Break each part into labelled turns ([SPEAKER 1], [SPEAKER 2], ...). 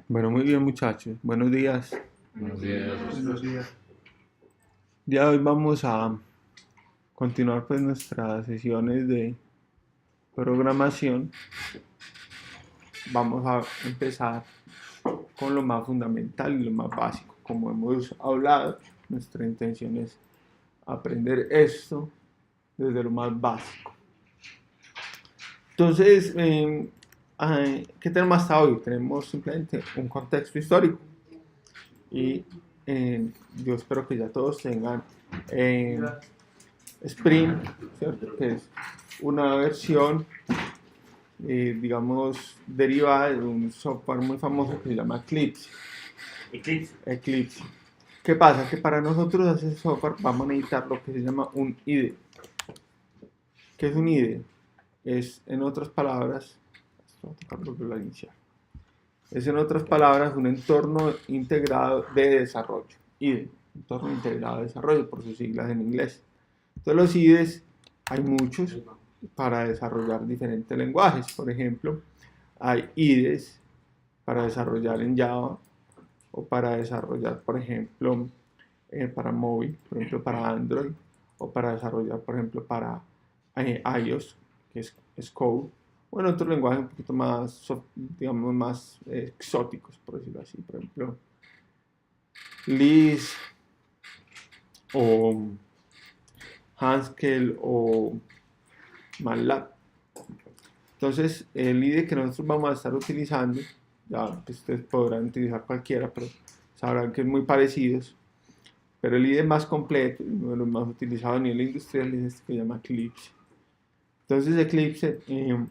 [SPEAKER 1] Bueno, muy bien muchachos, buenos días.
[SPEAKER 2] Buenos días.
[SPEAKER 3] Buenos días.
[SPEAKER 1] Ya hoy vamos a continuar pues nuestras sesiones de programación. Vamos a empezar con lo más fundamental y lo más básico. Como hemos hablado, nuestra intención es aprender esto desde lo más básico. Entonces, ¿qué tenemos hasta hoy? Tenemos simplemente un contexto histórico y yo espero que ya todos tengan Spring, ¿cierto? Que es una versión, digamos, derivada de un software muy famoso que se llama Eclipse. Eclipse. ¿Qué pasa? Que para nosotros hacer software vamos a necesitar lo que se llama un IDE. ¿Qué es un IDE? Es, en otras palabras, es en otras palabras un entorno integrado de desarrollo. IDE, entorno integrado de desarrollo, por sus siglas en inglés. Entonces los IDEs hay muchos para desarrollar diferentes lenguajes. Por ejemplo, hay IDEs para desarrollar en Java o para desarrollar, por ejemplo, para móvil, por ejemplo, para Android, o para desarrollar, por ejemplo, para iOS, que es Code, o en otros lenguajes un poquito más, digamos, más exóticos, por decirlo así. Por ejemplo, Lisp o Haskell o MATLAB. Entonces, el IDE que nosotros vamos a estar utilizando, ya pues, ustedes podrán utilizar cualquiera, pero sabrán que es muy parecidos. Pero el IDE más completo, uno de los más utilizados a nivel industrial, es este que se llama Eclipse. Entonces, Eclipse,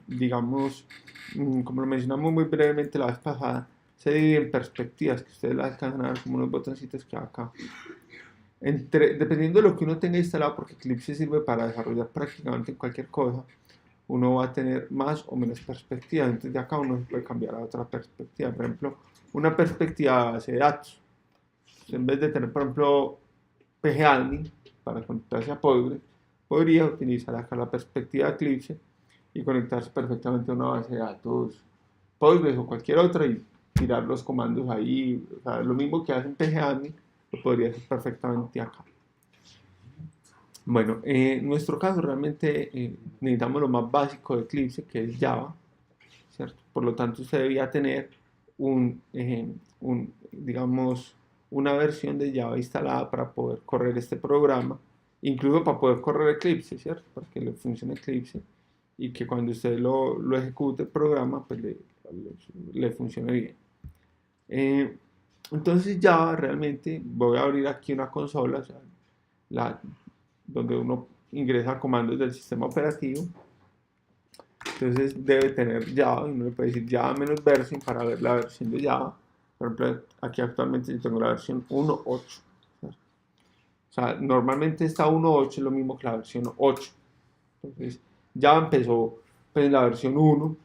[SPEAKER 1] digamos, como lo mencionamos muy brevemente la vez pasada, se divide en perspectivas, que ustedes las alcanzan a ver como unos botoncitos que hay acá. Dependiendo de lo que uno tenga instalado, porque Eclipse sirve para desarrollar prácticamente cualquier cosa, uno va a tener más o menos perspectivas. Entonces de acá uno puede cambiar a otra perspectiva. Por ejemplo, una perspectiva de base de datos. Entonces, en vez de tener, por ejemplo, pgadmin para conectarse a Postgres, podría utilizar acá la perspectiva de Eclipse y conectarse perfectamente a una base de datos Postgres o cualquier otra y tirar los comandos ahí. O sea, lo mismo que hace en pgadmin lo podría hacer perfectamente acá. Bueno, en nuestro caso realmente necesitamos lo más básico de Eclipse, que es Java, ¿cierto? Por lo tanto, usted debía tener digamos, una versión de Java instalada para poder correr este programa, incluso para poder correr Eclipse, ¿cierto? Para que le funcione Eclipse y que cuando usted lo ejecute el programa, pues le funcione bien. Entonces Java realmente, voy a abrir aquí una consola, o sea, donde uno ingresa comandos del sistema operativo. Entonces debe tener Java, y uno le puede decir Java menos version para ver la versión de Java. Por ejemplo, aquí actualmente yo tengo la versión 1.8. O sea, normalmente esta 1.8 es lo mismo que la versión 8. Entonces, Java empezó pues, en la versión 1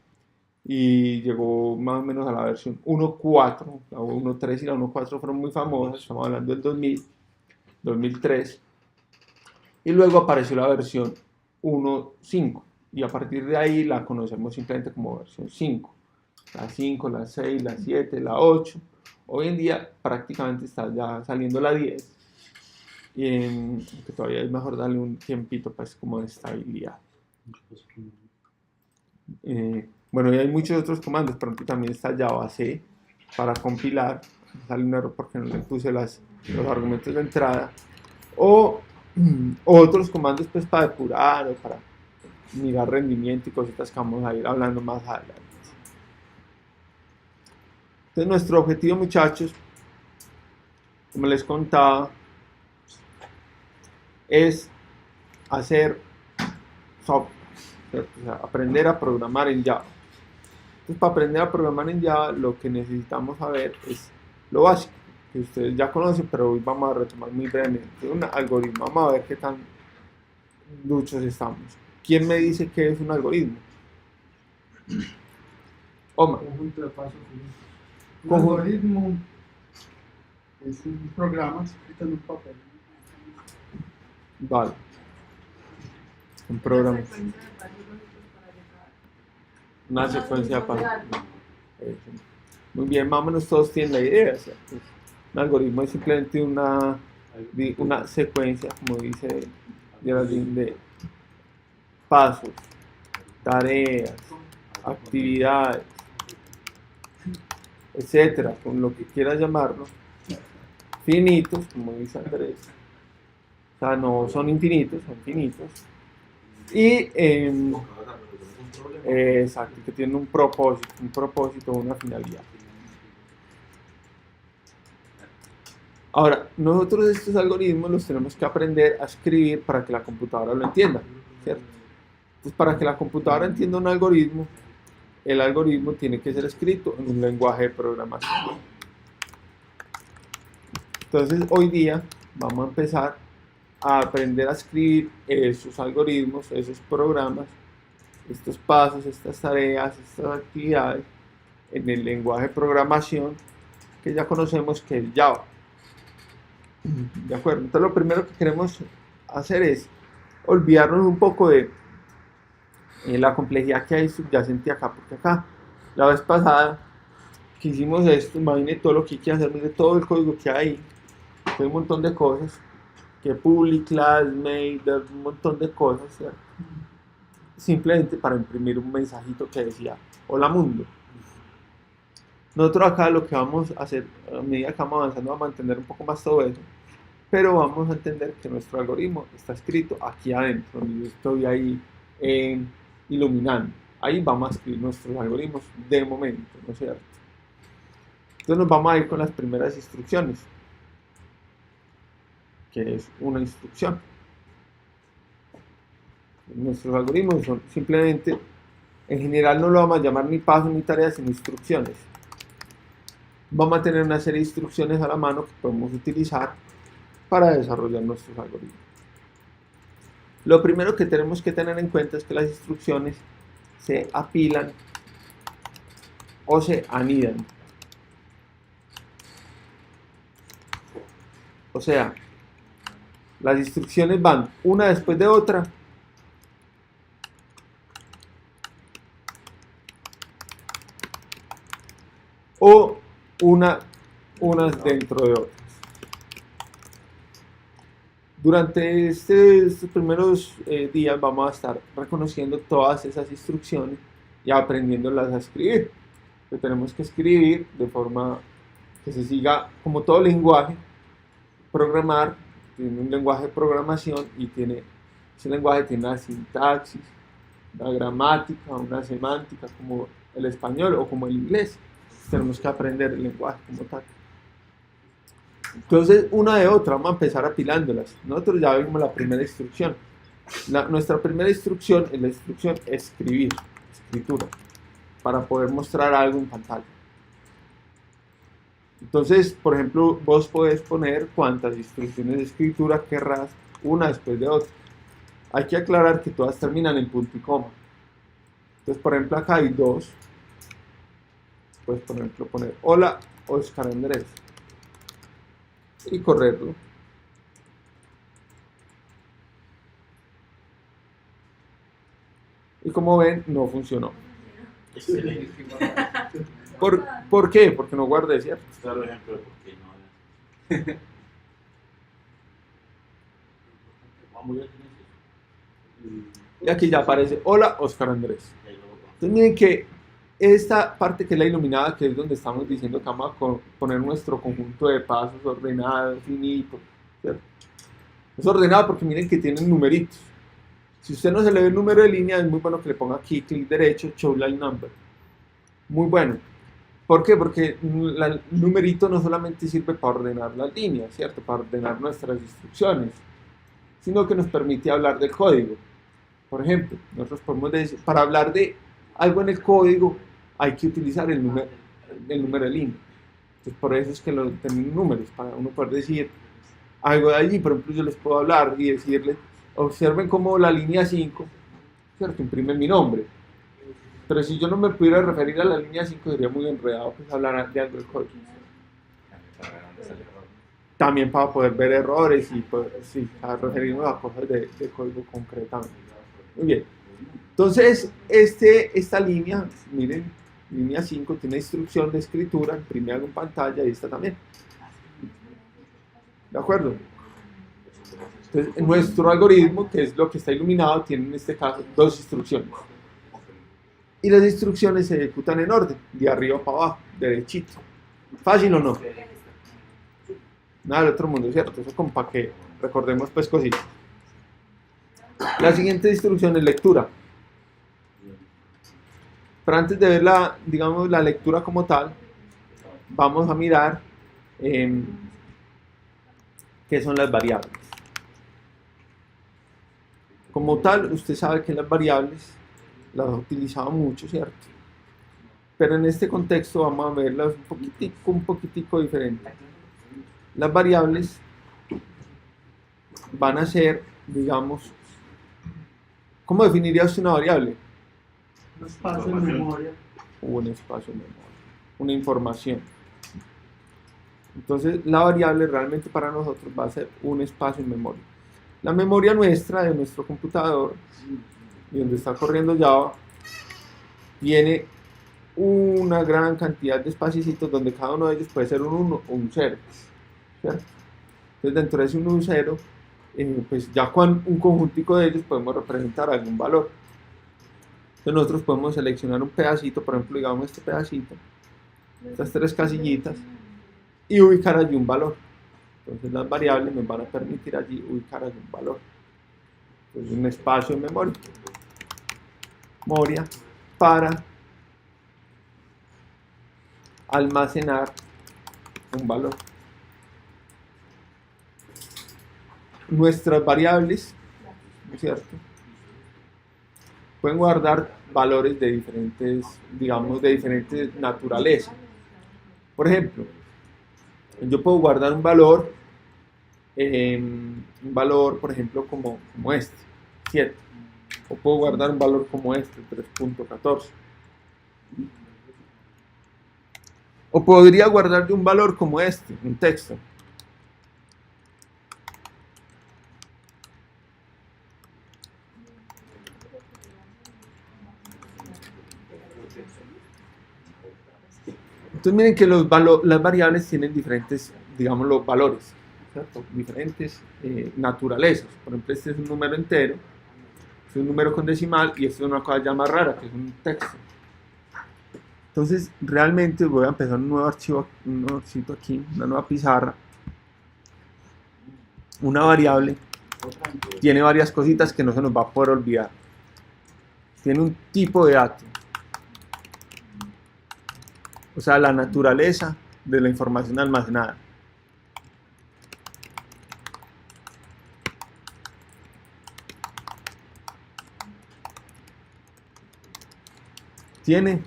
[SPEAKER 1] y llegó más o menos a la versión 1.4. La 1.3 y la 1.4 fueron muy famosas, estamos hablando del 2000, 2003. Y luego apareció la versión 1.5 y a partir de ahí la conocemos simplemente como versión 5. La 5, la 6, la 7, la 8. Hoy en día prácticamente está ya saliendo la 10. Y que todavía es mejor darle un tiempito pues como de estabilidad. Bueno, y hay muchos otros comandos, por ejemplo también está Java C para compilar. Sale un error porque no le puse los argumentos de entrada. O otros comandos pues para depurar o para mirar rendimiento y cositas que vamos a ir hablando más adelante. Entonces nuestro objetivo, muchachos, como les contaba, es hacer software, ¿cierto? O sea, aprender a programar en Java. Entonces para aprender a programar en Java lo que necesitamos saber es lo básico, que ustedes ya conocen, pero hoy vamos a retomar muy brevemente un algoritmo. Vamos a ver qué tan duchos estamos. ¿Quién me dice qué es un algoritmo? Omar.
[SPEAKER 3] Conjunto de pasos. Un algoritmo es un programa escrito en un papel.
[SPEAKER 1] Vale. Un programa. Una secuencia de pasos. Muy bien, más o menos todos tienen la idea, ¿cierto? Un algoritmo es simplemente una secuencia, como dice Geraldine, de pasos, tareas, actividades, etcétera, con lo que quieras llamarlo, finitos, como dice Andrés. O sea, no son infinitos, son finitos. Y exacto, que tienen un propósito, una finalidad. Ahora, nosotros estos algoritmos los tenemos que aprender a escribir para que la computadora lo entienda, ¿cierto? Entonces, para que la computadora entienda un algoritmo, el algoritmo tiene que ser escrito en un lenguaje de programación. Entonces, hoy día vamos a empezar a aprender a escribir esos algoritmos, esos programas, estos pasos, estas tareas, estas actividades en el lenguaje de programación que ya conocemos, que es Java. ¿De acuerdo? Entonces lo primero que queremos hacer es olvidarnos un poco de la complejidad que hay subyacente acá, porque acá, la vez pasada que hicimos esto, imagine todo lo que hay que hacer, mire todo el código que hay, hay un montón de cosas, que public, class, made, un montón de cosas, ¿cierto? Simplemente para imprimir un mensajito que decía, hola mundo. Nosotros acá lo que vamos a hacer, a medida que vamos avanzando, vamos a entender un poco más todo eso, pero vamos a entender que nuestro algoritmo está escrito aquí adentro, donde yo estoy ahí iluminando. Ahí vamos a escribir nuestros algoritmos de momento, ¿no es cierto? Entonces nos vamos a ir con las primeras instrucciones, que es una instrucción. Nuestros algoritmos son simplemente, en general no lo vamos a llamar ni pasos ni tareas, sino instrucciones. Vamos a tener una serie de instrucciones a la mano que podemos utilizar para desarrollar nuestros algoritmos. Lo primero que tenemos que tener en cuenta es que las instrucciones se apilan o se anidan. O sea, las instrucciones van una después de otra o unas dentro de otras. Durante estos primeros días vamos a estar reconociendo todas esas instrucciones y aprendiéndolas a escribir. Que tenemos que escribir de forma que se siga, como todo lenguaje, programar, tiene un lenguaje de programación y ese lenguaje tiene una sintaxis, una gramática, una semántica, como el español o como el inglés. Tenemos que aprender el lenguaje como tal. Entonces, una de otra, vamos a empezar apilándolas. Nosotros ya vimos la primera instrucción. Nuestra primera instrucción es la instrucción escritura, para poder mostrar algo en pantalla. Entonces, por ejemplo, vos podés poner cuántas instrucciones de escritura querrás, una después de otra. Hay que aclarar que todas terminan en punto y coma. Entonces, por ejemplo, acá hay dos. Puedes, por ejemplo, poner hola Oscar Andrés y correrlo. Y como ven, no funcionó.
[SPEAKER 2] Excelente.
[SPEAKER 1] ¿Por qué? Porque no guardé, ¿cierto?
[SPEAKER 2] Claro, ejemplo de por qué no. Vamos, ya tienes eso.
[SPEAKER 1] Y aquí ya aparece hola Oscar Andrés. Entonces miren que esta parte que es la iluminada, que es donde estamos diciendo que vamos a poner nuestro conjunto de pasos ordenado, finito, ¿cierto? Es ordenado porque miren que tienen numeritos. Si usted no se le ve el número de línea, es muy bueno que le ponga aquí clic derecho, show line number. Muy bueno. ¿Por qué? Porque el numerito no solamente sirve para ordenar las líneas, ¿cierto? Para ordenar nuestras instrucciones, sino que nos permite hablar del código. Por ejemplo, nosotros podemos decir, para hablar de algo en el código, hay que utilizar el número de línea. Entonces, por eso es que lo tienen números, para uno poder decir algo de allí. Por ejemplo, yo les puedo hablar y decirles, observen cómo la línea 5, ¿cierto?, imprime mi nombre. Pero si yo no me pudiera referir a la línea 5, sería muy enredado pues, hablar de algo del código. También para poder ver errores y poder, sí, a referirnos a cosas de código concretamente. Muy bien. Entonces, esta línea, miren, línea 5, tiene instrucción de escritura, imprimida en pantalla, y esta también. ¿De acuerdo? Entonces, nuestro algoritmo, que es lo que está iluminado, tiene en este caso 2 instrucciones. Y las instrucciones se ejecutan en orden, de arriba para abajo, derechito. ¿Fácil o no? Nada del otro mundo, ¿cierto? Eso como para que recordemos pues cositas. La siguiente instrucción es lectura. Pero antes de ver digamos, la lectura como tal, vamos a mirar qué son las variables. Como tal, usted sabe que las variables las ha utilizado mucho, ¿cierto? Pero en este contexto vamos a verlas un poquitico diferente. Las variables van a ser, digamos, ¿cómo definiría usted una variable?
[SPEAKER 3] Un espacio en memoria.
[SPEAKER 1] Un espacio en memoria, una información. Entonces, la variable realmente para nosotros va a ser un espacio en memoria. La memoria nuestra, de nuestro computador, y donde está corriendo Java, tiene una gran cantidad de espacios donde cada uno de ellos puede ser un 1 o un 0, ¿cierto? Entonces, dentro de ese 1 y un 0, pues ya con un conjuntico de ellos podemos representar algún valor. Entonces, nosotros podemos seleccionar un pedacito, por ejemplo, digamos este pedacito, estas 3 casillitas, y ubicar allí un valor. Entonces, las variables nos van a permitir allí ubicar algún valor. Entonces, un espacio en memoria para almacenar un valor. Nuestras variables, ¿no es cierto?, pueden guardar valores de diferentes, digamos, de diferentes naturaleza. Por ejemplo, yo puedo guardar un valor, por ejemplo, como este, 7. O puedo guardar un valor como este, 3.14. O podría guardar de un valor como este, un texto. Entonces miren que las variables tienen diferentes, digamos, los valores, ¿cierto? Diferentes naturalezas. Por ejemplo, este es un número entero, este es un número con decimal, y esto es una cosa ya más rara, que es un texto. Entonces, realmente voy a empezar un nuevo archivo aquí, una nueva pizarra. Una variable tiene varias cositas que no se nos va a poder olvidar. Tiene un tipo de dato. O sea, la naturaleza de la información almacenada. Tiene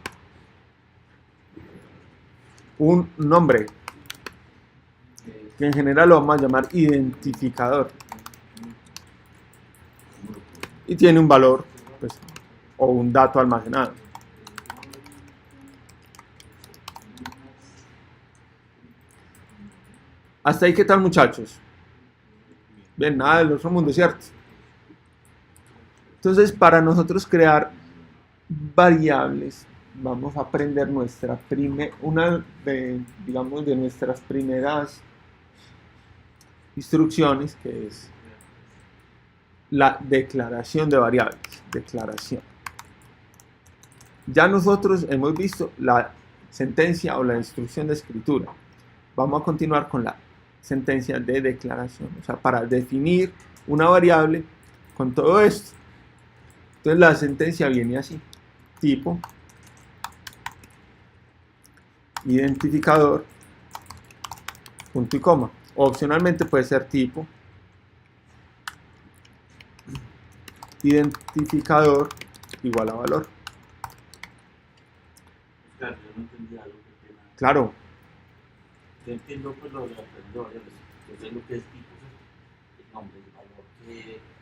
[SPEAKER 1] un nombre, que en general lo vamos a llamar identificador. Y tiene un valor, pues, o un dato almacenado. Hasta ahí, ¿qué tal, muchachos? Bien, nada del otro mundo, ¿cierto? Entonces, para nosotros crear variables, vamos a aprender una de nuestras primeras instrucciones, que es la declaración de variables. Declaración. Ya nosotros hemos visto la sentencia o la instrucción de escritura. Vamos a continuar con la sentencia de declaración, o sea, para definir una variable con todo esto. Entonces la sentencia viene así: tipo, identificador, punto y coma. O opcionalmente puede ser tipo, identificador igual a valor.
[SPEAKER 2] Claro, yo no entendía algo que era.
[SPEAKER 1] Claro.
[SPEAKER 2] Yo entiendo pues lo de la variables, yo sé lo que es tipo, el nombre, el valor,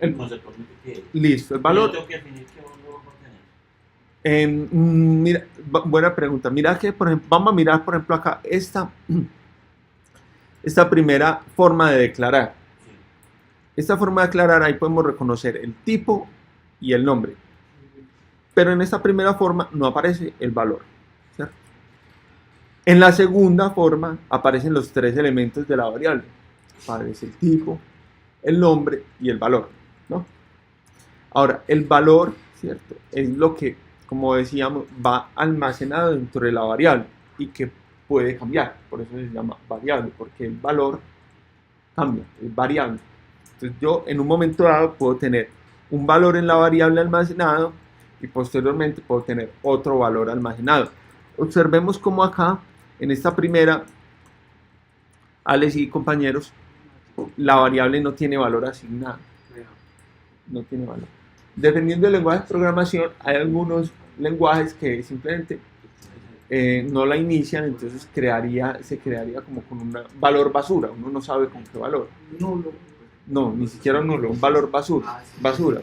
[SPEAKER 2] que conceptualmente qué es.
[SPEAKER 1] Listo, el valor.
[SPEAKER 2] Yo tengo que definir qué valor va a tener.
[SPEAKER 1] Mira, buena pregunta. Mira que, por ejemplo, vamos a mirar, por ejemplo, acá esta primera forma de declarar.
[SPEAKER 2] Sí.
[SPEAKER 1] Esta forma de declarar, ahí podemos reconocer el tipo y el nombre. Pero en esta primera forma no aparece el valor. En la segunda forma aparecen los tres elementos de la variable. Aparece el tipo, el nombre y el valor, ¿no? Ahora, el valor, ¿cierto? Es lo que, como decíamos, va almacenado dentro de la variable y que puede cambiar. Por eso se llama variable, porque el valor cambia, es variable. Entonces yo en un momento dado puedo tener un valor en la variable almacenado y posteriormente puedo tener otro valor almacenado. Observemos cómo acá, en esta primera, Alex y compañeros, la variable no tiene valor asignado. No tiene valor. Dependiendo del lenguaje de programación, hay algunos lenguajes que simplemente no la inician, entonces se crearía como con un valor basura. Uno no sabe con qué valor.
[SPEAKER 3] Nulo.
[SPEAKER 1] No, ni siquiera nulo, un valor basura.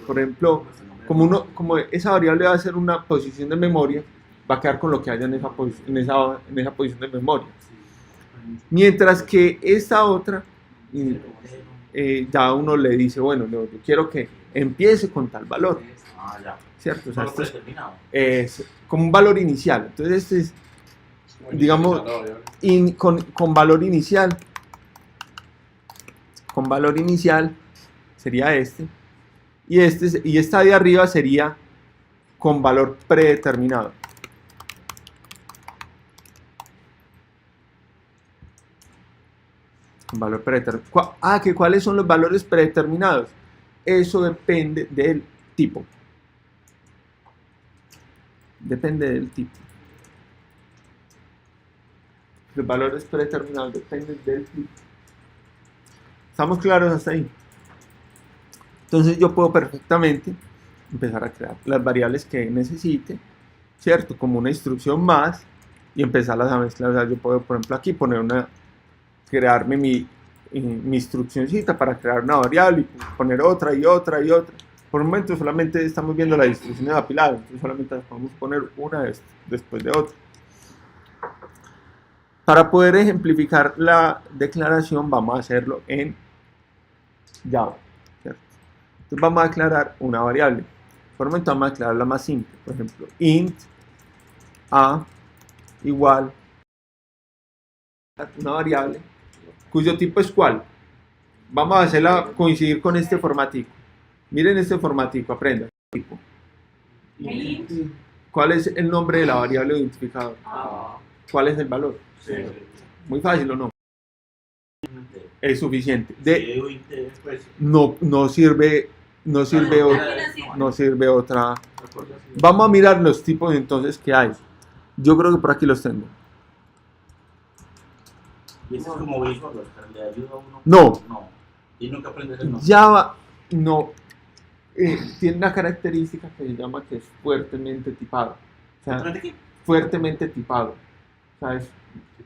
[SPEAKER 1] Por ejemplo, como esa variable va a ser una posición de memoria, va a quedar con lo que haya en esa posición de memoria. Mientras que esta otra, ya uno le dice, bueno, yo quiero que empiece con tal valor, ¿cierto? O sea, esto es como un valor inicial. Entonces este es, digamos, con valor inicial. Con valor inicial sería este. Y esta de arriba sería con valor predeterminado. Con valor predeterminado. ¿Cuáles son los valores predeterminados? Eso depende del tipo. Depende del tipo. Los valores predeterminados dependen del tipo. ¿Estamos claros hasta ahí? Entonces yo puedo perfectamente empezar a crear las variables que necesite, ¿cierto? Como una instrucción más y empezarlas a mezclar. O sea, yo puedo, por ejemplo, aquí crearme mi instruccioncita para crear una variable y poner otra y otra y otra. Por el momento solamente estamos viendo las instrucciones apiladas, entonces solamente podemos poner una después de otra. Para poder ejemplificar la declaración vamos a hacerlo en Java, ¿cierto? Entonces vamos a declarar una variable. Por el momento vamos a declarar la más simple, por ejemplo, int a igual a una variable cuyo tipo es ¿cuál? Vamos a hacerla coincidir con este formatico. Miren este formatico, aprendan. Tipo. ¿Cuál es el nombre de la variable identificador? ¿Cuál es el valor? Muy fácil, ¿o no? Es suficiente. No sirve otra. Vamos a mirar los tipos entonces que hay. Yo creo que por aquí los tengo.
[SPEAKER 2] ¿Y eso es como Visual Basic? ¿Le ayuda a uno?
[SPEAKER 1] No.
[SPEAKER 2] ¿Y nunca aprendes el nombre?
[SPEAKER 1] Java no. Tiene una característica que se llama que es fuertemente tipado. O sea,
[SPEAKER 2] ¿Qué?
[SPEAKER 1] fuertemente tipado. O sea, es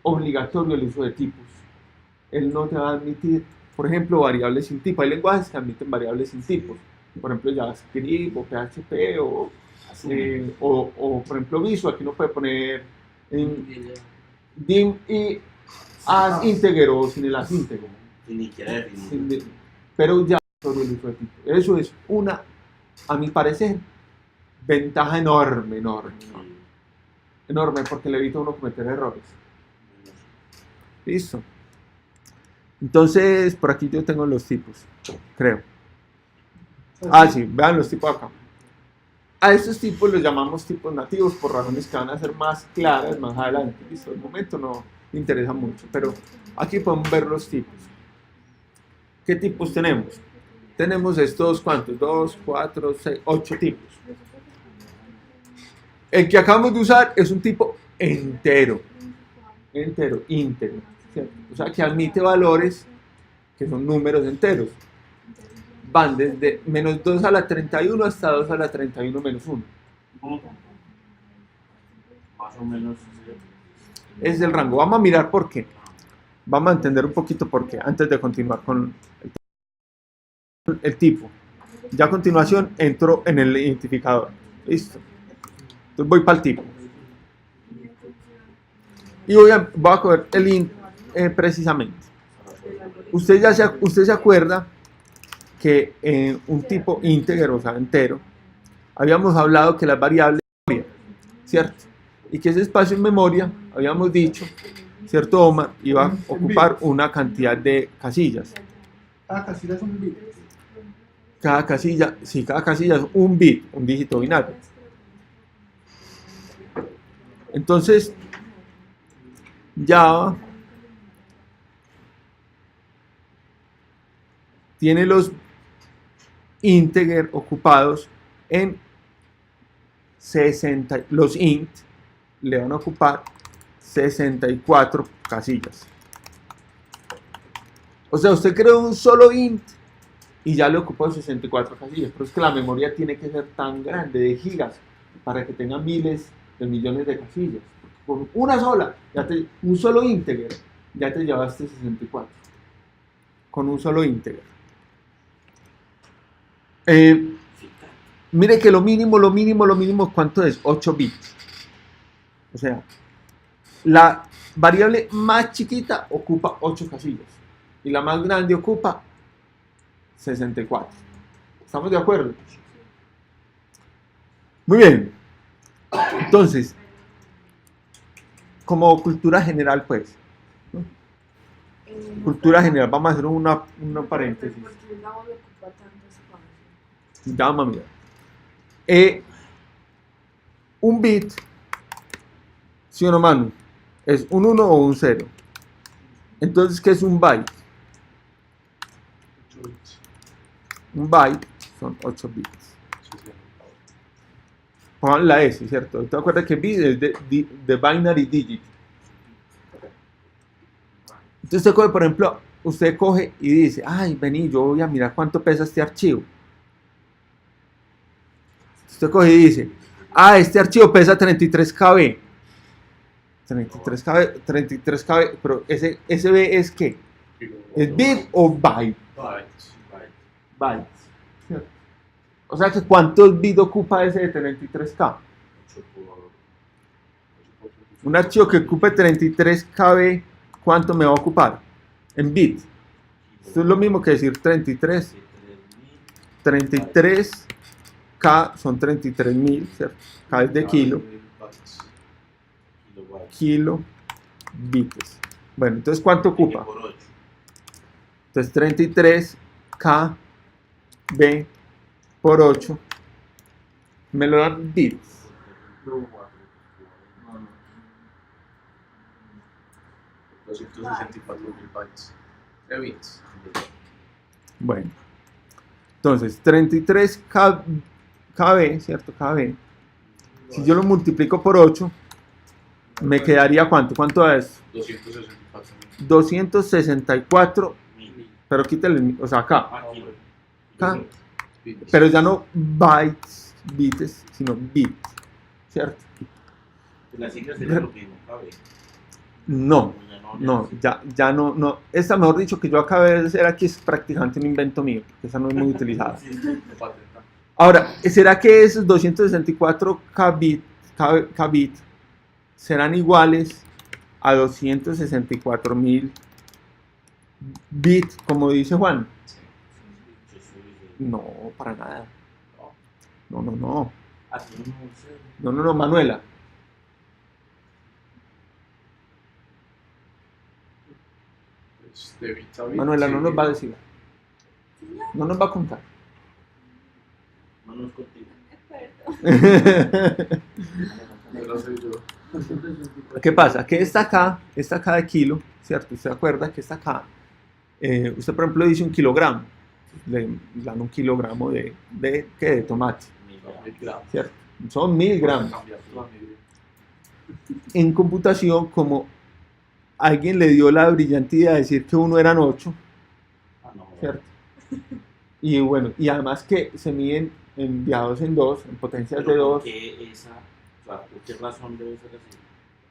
[SPEAKER 1] obligatorio el uso de tipos. Él no te va a admitir, por ejemplo, variables sin tipo. Hay lenguajes que admiten variables sin tipos. Por ejemplo, JavaScript o PHP o por ejemplo, Visual. Aquí no puede poner dim y as integer o sin el as íntegro.
[SPEAKER 2] Sin ni siquiera definir.
[SPEAKER 1] Pero ya sobre el uso de tipos. Eso es una, a mi parecer, ventaja enorme, porque le evita a uno cometer errores. Listo. Entonces, por aquí yo tengo los tipos, creo. Sí, vean los tipos acá. A estos tipos los llamamos tipos nativos por razones que van a ser más claras más adelante. Listo, de momento no me interesa mucho, pero aquí podemos ver los tipos. ¿Qué tipos tenemos? Tenemos estos, ¿cuántos? 2, 4, 6, 8 tipos. El que acabamos de usar es un tipo íntegro, ¿cierto? O sea, que admite valores que son números enteros. Van desde menos 2 a la 31 hasta 2 a la 31 menos 1.
[SPEAKER 2] Más o menos.
[SPEAKER 1] Es el rango. Vamos a mirar por qué. Vamos a entender un poquito por qué antes de continuar con el tipo. Ya a continuación entro en el identificador. Listo. Entonces voy para el tipo. Y voy a coger el int precisamente. Usted se acuerda que en un tipo íntegro, o sea, entero, habíamos hablado que las variables, ¿cierto? y que ese espacio en memoria, habíamos dicho, ¿cierto, Omar? Iba a ocupar una cantidad de casillas.
[SPEAKER 3] Cada casilla es un bit.
[SPEAKER 1] Cada casilla es un bit, un dígito binario. Entonces, Java tiene los integer ocupados en 60, los int le van a ocupar 64 casillas. O sea, usted creó un solo int y ya le ocupó 64 casillas, pero es que la memoria tiene que ser tan grande, de gigas, para que tenga miles de millones de casillas. Con una sola, un solo integer, ya te llevaste 64. Con un solo integer. Mire que lo mínimo, ¿cuánto es? 8 bits. O sea, la variable más chiquita ocupa 8 casillas y la más grande ocupa 64. ¿Estamos de acuerdo? Muy bien. Entonces, como cultura general, pues, ¿no? Cultura general, vamos a hacer una paréntesis. Ya vamos a mirar. Un bit, ¿sí o no, Manu? ¿Es un 1 o un 0? Entonces, ¿qué es un byte? Un byte son 8 bits. Pongan la S, ¿cierto? ¿Te acuerdas que bit es de binary digit? Entonces, usted coge, por ejemplo, usted coge y dice, ay, vení, yo voy a mirar cuánto pesa este archivo. Usted coge y dice, este archivo pesa 33 KB. 33 KB, pero ese B es ¿qué? ¿Es bit o byte? Bytes. ¿Cierto? O sea que ¿cuántos bits ocupa ese de 33K? Un archivo que ocupe 33 KB, ¿cuánto me va a ocupar? En bits. Esto es lo mismo que decir 33. 33K son 33.000, ¿cierto? K es de kilo. Kilo bits. Bueno, entonces ¿cuánto ocupa? Entonces 33K B por 8 me lo dan bits.
[SPEAKER 4] $264.000 bytes de bits.
[SPEAKER 1] Bueno, entonces 33 KB, ¿cierto? KB. Si yo lo multiplico por 8, me quedaría ¿cuánto? ¿Cuánto es? 264, pero quítale, o sea, acá. Pero ya no bytes, bits, sino bits, ¿cierto?
[SPEAKER 2] Las siglas serían lo mismo, ¿sabe?
[SPEAKER 1] No, ya no. Esta, mejor dicho, que yo acabé de hacer aquí es prácticamente un invento mío, que esa no es muy utilizada. Ahora, ¿será que esos 264 kbit serán iguales a 264.000 bits, como dice Juan? No, para nada. No. No, Manuela. Manuela no nos va a decir. No nos va a contar.
[SPEAKER 2] No nos contigo.
[SPEAKER 1] ¿Qué pasa? Que esta acá de kilo, ¿cierto? ¿Usted se acuerda que esta acá? Usted, por ejemplo, dice 1 kilogramo. Le dan 1 kilogramo de ¿qué? De tomate. ¿Cierto? Son 1000 gramos. En computación, como alguien le dio la brillante idea de decir que 1 eran 8, ¿cierto? Y bueno, y además que se miden enviados en 2, en potencias de 2.
[SPEAKER 2] ¿Por qué razón debe ser así?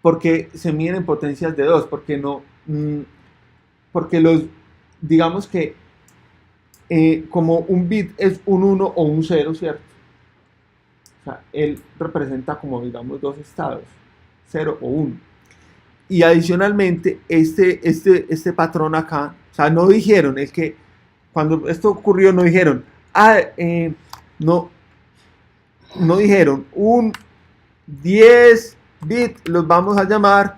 [SPEAKER 1] Porque se miden en potencias de 2, porque digamos que como un bit es un 1 o un 0, ¿cierto? O sea, él representa como, digamos, 2 estados, 0 o 1. Y adicionalmente, este patrón acá, o sea, no dijeron, es que cuando esto ocurrió no dijeron, no dijeron un 10 bit los vamos a llamar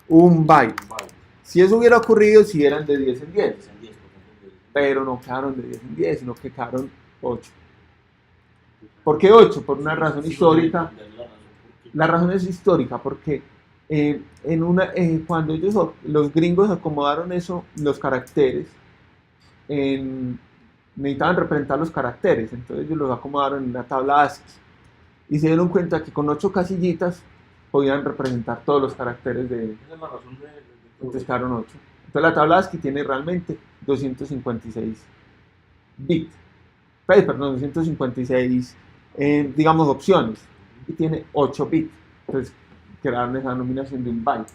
[SPEAKER 1] un byte.
[SPEAKER 2] Vale.
[SPEAKER 1] Si eso hubiera ocurrido, si eran de 10 en 10,
[SPEAKER 2] Es en 10, por ejemplo.
[SPEAKER 1] pero no quedaron de 10 en 10, sino que quedaron 8. ¿Por qué 8? Por una razón histórica. La razón es histórica porque cuando los gringos acomodaron eso, los caracteres, necesitaban representar los caracteres, entonces ellos los acomodaron en una tabla ASCII y se dieron cuenta que con 8 casillitas podían representar todos los caracteres de.
[SPEAKER 2] Esa es la razón de
[SPEAKER 1] Entonces quedaron 8. Entonces la tabla ASCII tiene realmente 256 bits, perdón, 256 digamos opciones y tiene 8 bits. Entonces crearon esa denominación de un byte.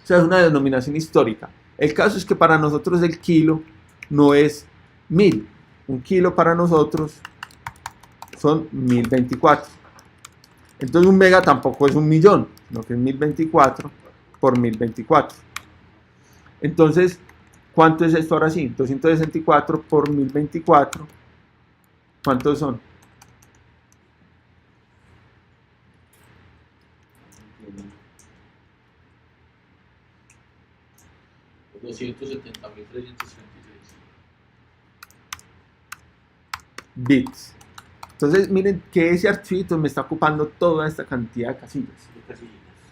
[SPEAKER 1] O sea, es una denominación histórica. El caso es que para nosotros el kilo no es 1000. Un kilo para nosotros son 1024. Entonces un mega tampoco es 1.000.000, sino que es 1024 por 1024. Entonces, ¿cuánto es esto ahora sí? 264 por 1024. ¿Cuántos son?
[SPEAKER 4] 270.336
[SPEAKER 1] Bits. Entonces, miren que ese archivito me está ocupando toda esta cantidad de casillas.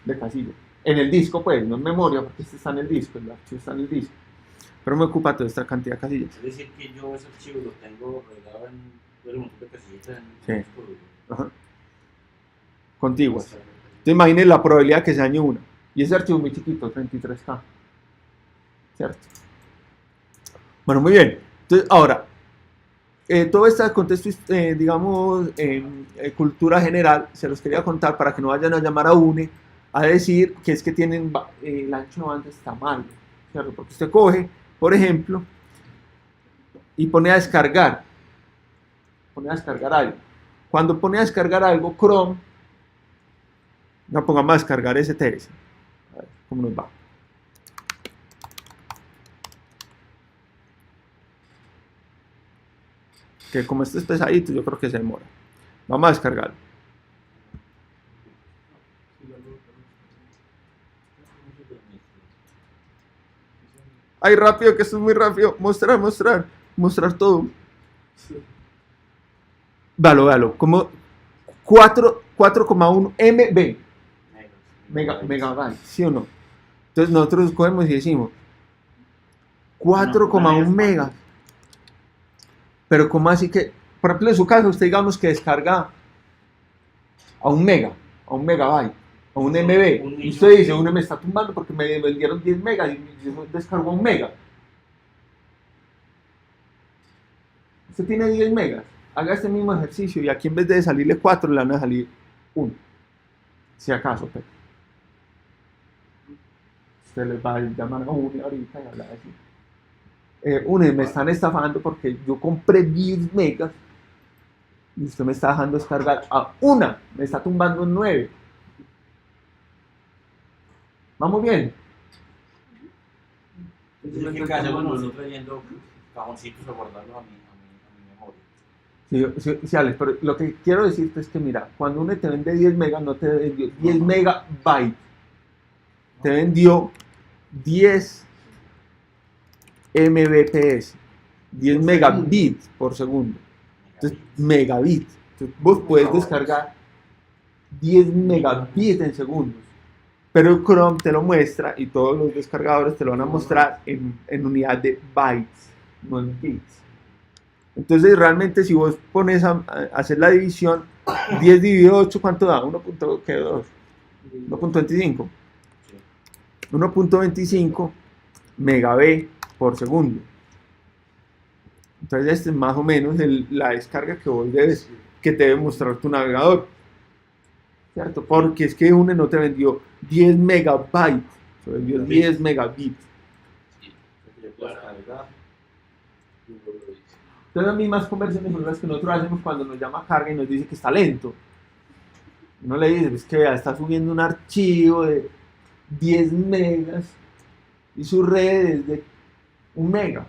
[SPEAKER 1] De casillas. En el disco, pues, no en memoria, porque este está en el disco, el archivo está en el disco. Pero me ocupa toda esta cantidad de casillas.
[SPEAKER 2] Es decir, que yo ese archivo lo tengo regado en un montón de casillitas
[SPEAKER 1] Sí.
[SPEAKER 2] en disco duro.
[SPEAKER 1] Ajá. Contiguas. Entonces, imaginen la probabilidad que se dañe una. Y ese archivo es muy chiquito, 33K. ¿Cierto? Bueno, muy bien. Entonces, ahora, todo este contexto, digamos, cultura general, se los quería contar para que no vayan a llamar a UNE a decir que es que tienen el ancho de banda está mal, ¿cierto? Porque usted coge, por ejemplo, y pone a descargar algo. Cuando pone a descargar algo, Chrome, no pongamos a descargar STS. A ver cómo nos va. Que como este es pesadito, yo creo que se demora. Vamos a descargarlo. Ay, rápido, que esto es muy rápido. Mostrar todo. Véalo. Como 4,1 MB. Megabytes, ¿sí o no? Entonces nosotros cogemos y decimos 4,1 megas. Pero ¿cómo así que? Por ejemplo, en su caso, usted digamos que descarga a un megabyte, a un MB. Y usted dice, uno me está tumbando porque me vendieron 10 megas y yo descargo a un mega. Usted tiene 10 megas, haga este mismo ejercicio y aquí en vez de salirle 4, le van a salir 1. Si acaso, pero. Usted les va a llamar a uno ahorita y hablar así. Me están estafando porque yo compré 10 megas y usted me está dejando descargar a una, me está tumbando en 9. ¿Vamos bien?
[SPEAKER 2] Entonces, ¿qué hacemos nosotros trayendo cajoncitos a guardarlos a mi memoria?
[SPEAKER 1] Sí, Alex, pero lo que quiero decirte es que mira, cuando uno te vende 10 megas, no te vendió 10 megabytes, te vendió 10 Mbps, 10 megabits por segundo. Entonces, megabits. Entonces, vos puedes descargar 10 megabits en segundos. Pero Chrome te lo muestra y todos los descargadores te lo van a mostrar en unidad de bytes, no en bits. Entonces, realmente, si vos pones a hacer la división, 10 dividido 8, ¿cuánto da? 1.2. 1.25. 1.25 megabits por segundo. Entonces este es más o menos la descarga que vos debes, que te debe mostrar tu navegador, ¿cierto? Porque es que uno no te vendió 10 megabytes, te vendió 10 megabits. Entonces las mismas conversiones son las que nosotros hacemos cuando nos llama carga y nos dice que está lento. Uno le dice, es que ya está subiendo un archivo de 10 megas y su red es de 1 mega,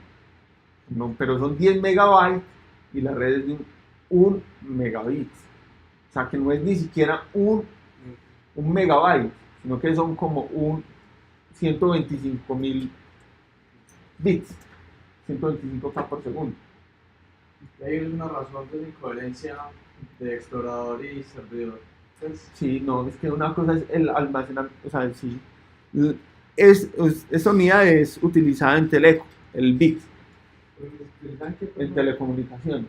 [SPEAKER 1] no, pero son 10 megabytes y la red es de 1 megabit, o sea que no es ni siquiera 1 un megabyte, sino que son como un 125.000 bits, 125K por segundo.
[SPEAKER 5] Ahí es una razón de incoherencia de explorador y servidor. Pues,
[SPEAKER 1] Sí, no, es que una cosa es el almacenamiento, o sea, sí. Esta unidad es utilizada en teleco, el bit, en telecomunicaciones,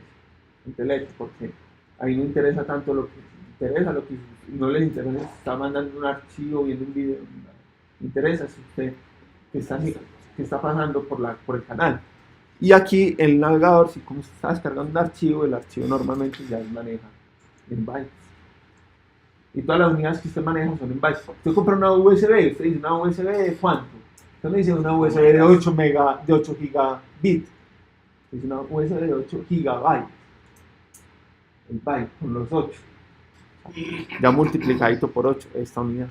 [SPEAKER 1] en teleco, porque ahí no interesa tanto lo que interesa, lo que no les interesa es estar mandando un archivo, viendo un video, no interesa si usted que está pasando por el canal. Y aquí el navegador, si como se está descargando un archivo, el archivo normalmente ya maneja en bytes. Y todas las unidades que usted maneja son en bytes. Usted compra una USB, usted dice una USB de cuánto. Usted me dice una USB de 8 gigabit. Es una USB de 8 gigabytes. El byte con los 8. Ya multiplicadito por 8 esta unidad.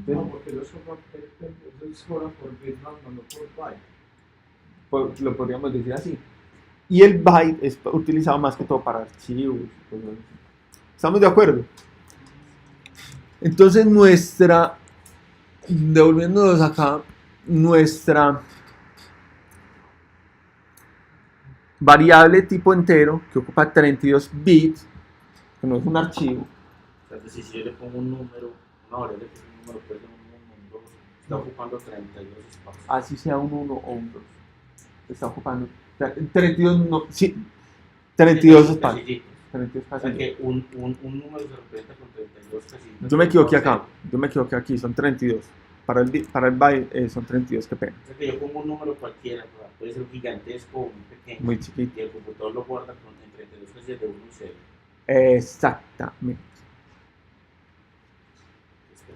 [SPEAKER 5] no, porque ellos cobran por bit, no por byte.
[SPEAKER 1] Lo podríamos decir así. Y el byte es utilizado más que todo para archivos. ¿Estamos de acuerdo? Entonces devolviéndonos acá, nuestra variable tipo entero, que ocupa 32 bits, que no es un archivo.
[SPEAKER 2] O sea, que si yo le pongo un número, una variable que es un número, puede ser un 2, está ocupando 32 espacios.
[SPEAKER 1] Así sea un 1 o un 2. Está ocupando 32, no, sí, 32 espacios. 32
[SPEAKER 2] O sea,
[SPEAKER 1] espacios.
[SPEAKER 2] que un número se representa con 32 casillas.
[SPEAKER 1] Yo me equivoqué acá, yo me equivoqué aquí, son 32. Para el byte son 32, qué pena.
[SPEAKER 2] O sea, que yo pongo un número cualquiera, ¿verdad? Puede ser gigantesco o muy pequeño.
[SPEAKER 1] Muy chiquito.
[SPEAKER 2] Y el computador lo guarda con entre 32 casillas de 1 y 0.
[SPEAKER 1] Exactamente.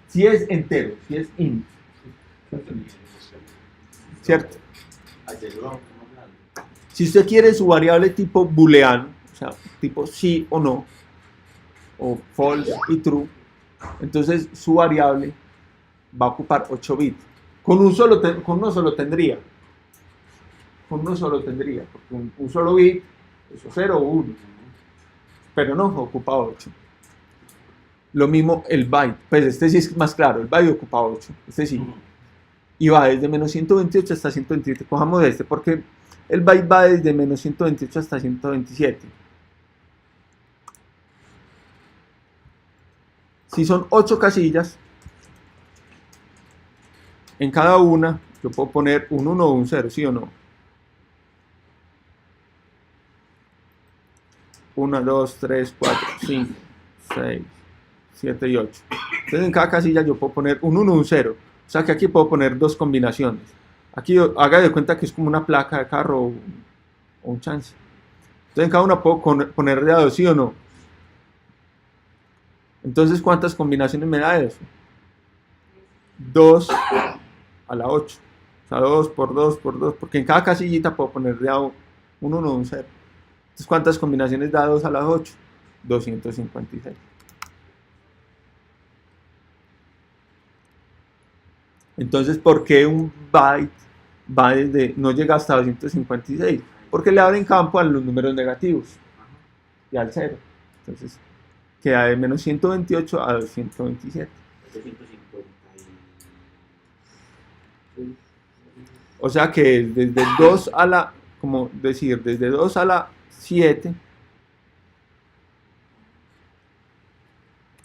[SPEAKER 1] Si es entero, si es int. ¿Cierto?
[SPEAKER 2] Ayer lo vamos hablando.
[SPEAKER 1] Si usted quiere su variable tipo booleano, o sea, tipo sí o no, o false y true, entonces su variable va a ocupar 8 bits. Con uno solo tendría. Porque un solo bit es 0 o 1. Pero no, ocupa 8. Lo mismo el byte. Pues este sí es más claro, el byte ocupa 8. Este sí. Y va desde menos 128 hasta 127. Cojamos este porque el byte va desde menos 128 hasta 127. Si son 8 casillas, en cada una yo puedo poner un 1 o un 0, ¿sí o no? 1, 2, 3, 4, 5, 6, 7 y 8. Entonces en cada casilla yo puedo poner un 1 o un 0. O sea que aquí puedo poner dos combinaciones. Aquí haga de cuenta que es como una placa de carro o un chance. Entonces en cada una puedo poner de a 2, ¿sí o no? Entonces ¿cuántas combinaciones me da eso? 2 a la 8. O sea, 2 por 2 por 2. Porque en cada casillita puedo poner de a un 1 o un 0. Entonces ¿cuántas combinaciones da 2 a la 8? 256. Entonces, ¿por qué un byte no llega hasta 256? Porque le abren campo a los números negativos y al 0. Entonces, queda de menos 128 a 227.
[SPEAKER 2] 250.
[SPEAKER 1] O sea que desde 2 a la, como decir, desde 2 a la 7,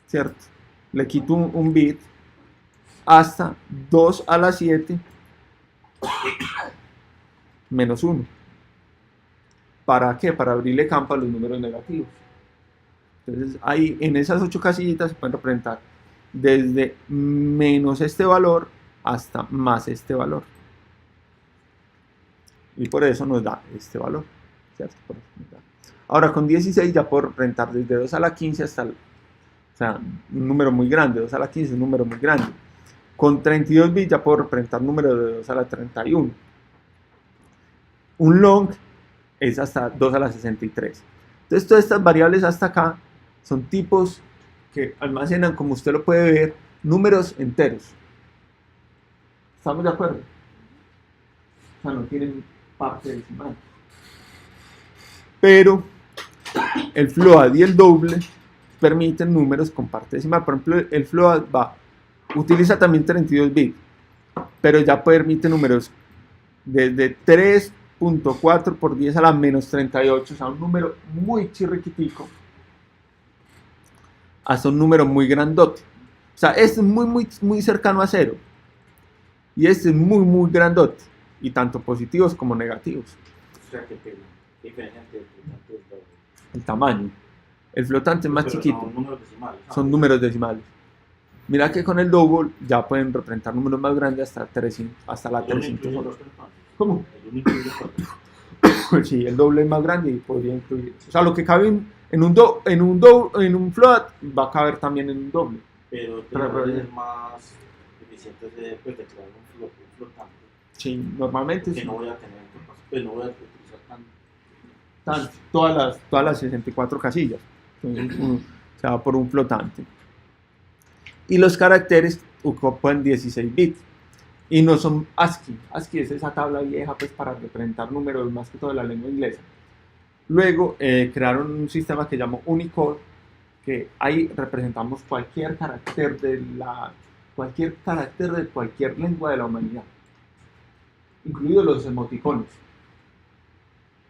[SPEAKER 1] ¿cierto? Le quito un bit hasta 2 a la 7 menos 1. ¿Para qué? Para abrirle campo a los números negativos. Entonces, ahí en esas 8 casillitas se pueden representar desde menos este valor hasta más este valor. Y por eso nos da este valor, ¿cierto? Ahora con 16 ya puedo representar desde 2 a la 15 hasta, o sea, un número muy grande, 2 a la 15 es un número muy grande. Con 32 bits ya puedo representar números de 2 a la 31. Un long es hasta 2 a la 63. Entonces todas estas variables hasta acá son tipos que almacenan, como usted lo puede ver, números enteros. ¿Estamos de acuerdo? O sea, no tienen parte decimal. Pero el float y el double permiten números con parte decimal. Por ejemplo, el float utiliza también 32 bits, pero ya permite números desde 3.4 por 10 a la menos 38, o sea, un número muy chirriquitico, hasta un número muy grandote. O sea, este es muy cercano a cero, y este es muy grandote, y tanto positivos como negativos.
[SPEAKER 2] O sea, que diferencia entre el flotante y el doble.
[SPEAKER 1] El tamaño. El flotante es más
[SPEAKER 2] Pero
[SPEAKER 1] chiquito.
[SPEAKER 2] son números decimales. ¿no?
[SPEAKER 1] Son números decimales. Mira que con el double ya pueden representar números más grandes hasta la
[SPEAKER 2] El uno incluye
[SPEAKER 1] 300.
[SPEAKER 2] los entonces.
[SPEAKER 1] ¿Cómo?
[SPEAKER 2] El uno incluye los otros.
[SPEAKER 1] Sí, el doble es más grande y podría incluir. O sea, lo que cabe en un float va a caber también en un doble.
[SPEAKER 2] Pero
[SPEAKER 1] Pero-
[SPEAKER 2] es más eficiente de crear un flotante.
[SPEAKER 1] Sí, normalmente
[SPEAKER 2] Que
[SPEAKER 1] sí.
[SPEAKER 2] no voy a tener, pues no voy a utilizar
[SPEAKER 1] Todas las 64 casillas. Entonces, se va por un flotante. Y los caracteres ocupan 16 bits. Y no son ASCII. ASCII es esa tabla vieja pues, para representar números más que todo de la lengua inglesa. Luego crearon un sistema que llamó Unicode, que ahí representamos cualquier carácter de cualquier lengua de la humanidad, incluidos los emoticones,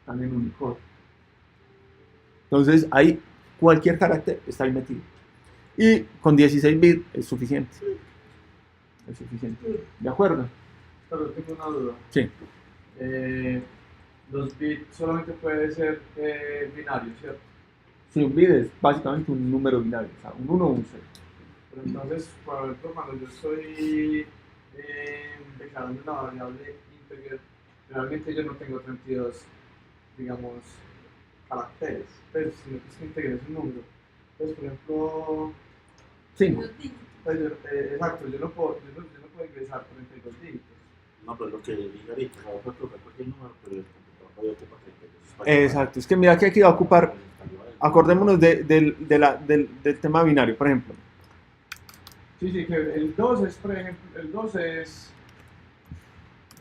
[SPEAKER 1] también en Unicode. Entonces ahí cualquier carácter está ahí metido. Y con 16 bits es suficiente. Es suficiente. ¿De acuerdo?
[SPEAKER 5] Pero tengo una duda.
[SPEAKER 1] Sí.
[SPEAKER 5] Los bits solamente puede ser binario, ¿cierto?
[SPEAKER 1] Si un bit es básicamente un número binario, o sea, un 1 o un 0.
[SPEAKER 5] Pero entonces, por ejemplo, cuando yo estoy declarando una variable integer, realmente yo no tengo 32, digamos, caracteres, pues, sino que es que integer es un número. Entonces, por ejemplo,
[SPEAKER 1] Sí.
[SPEAKER 5] pues, exacto, yo no puedo ingresar 32 dígitos.
[SPEAKER 2] No, pero lo que diga ahorita, o sea, puede colocar cualquier número, pero el computador todavía ocupa 32.
[SPEAKER 1] Exacto. Es que mira que aquí va a ocupar. Acordémonos del tema binario, por ejemplo.
[SPEAKER 5] Sí, sí, que el 2 es, por ejemplo, el 2 es,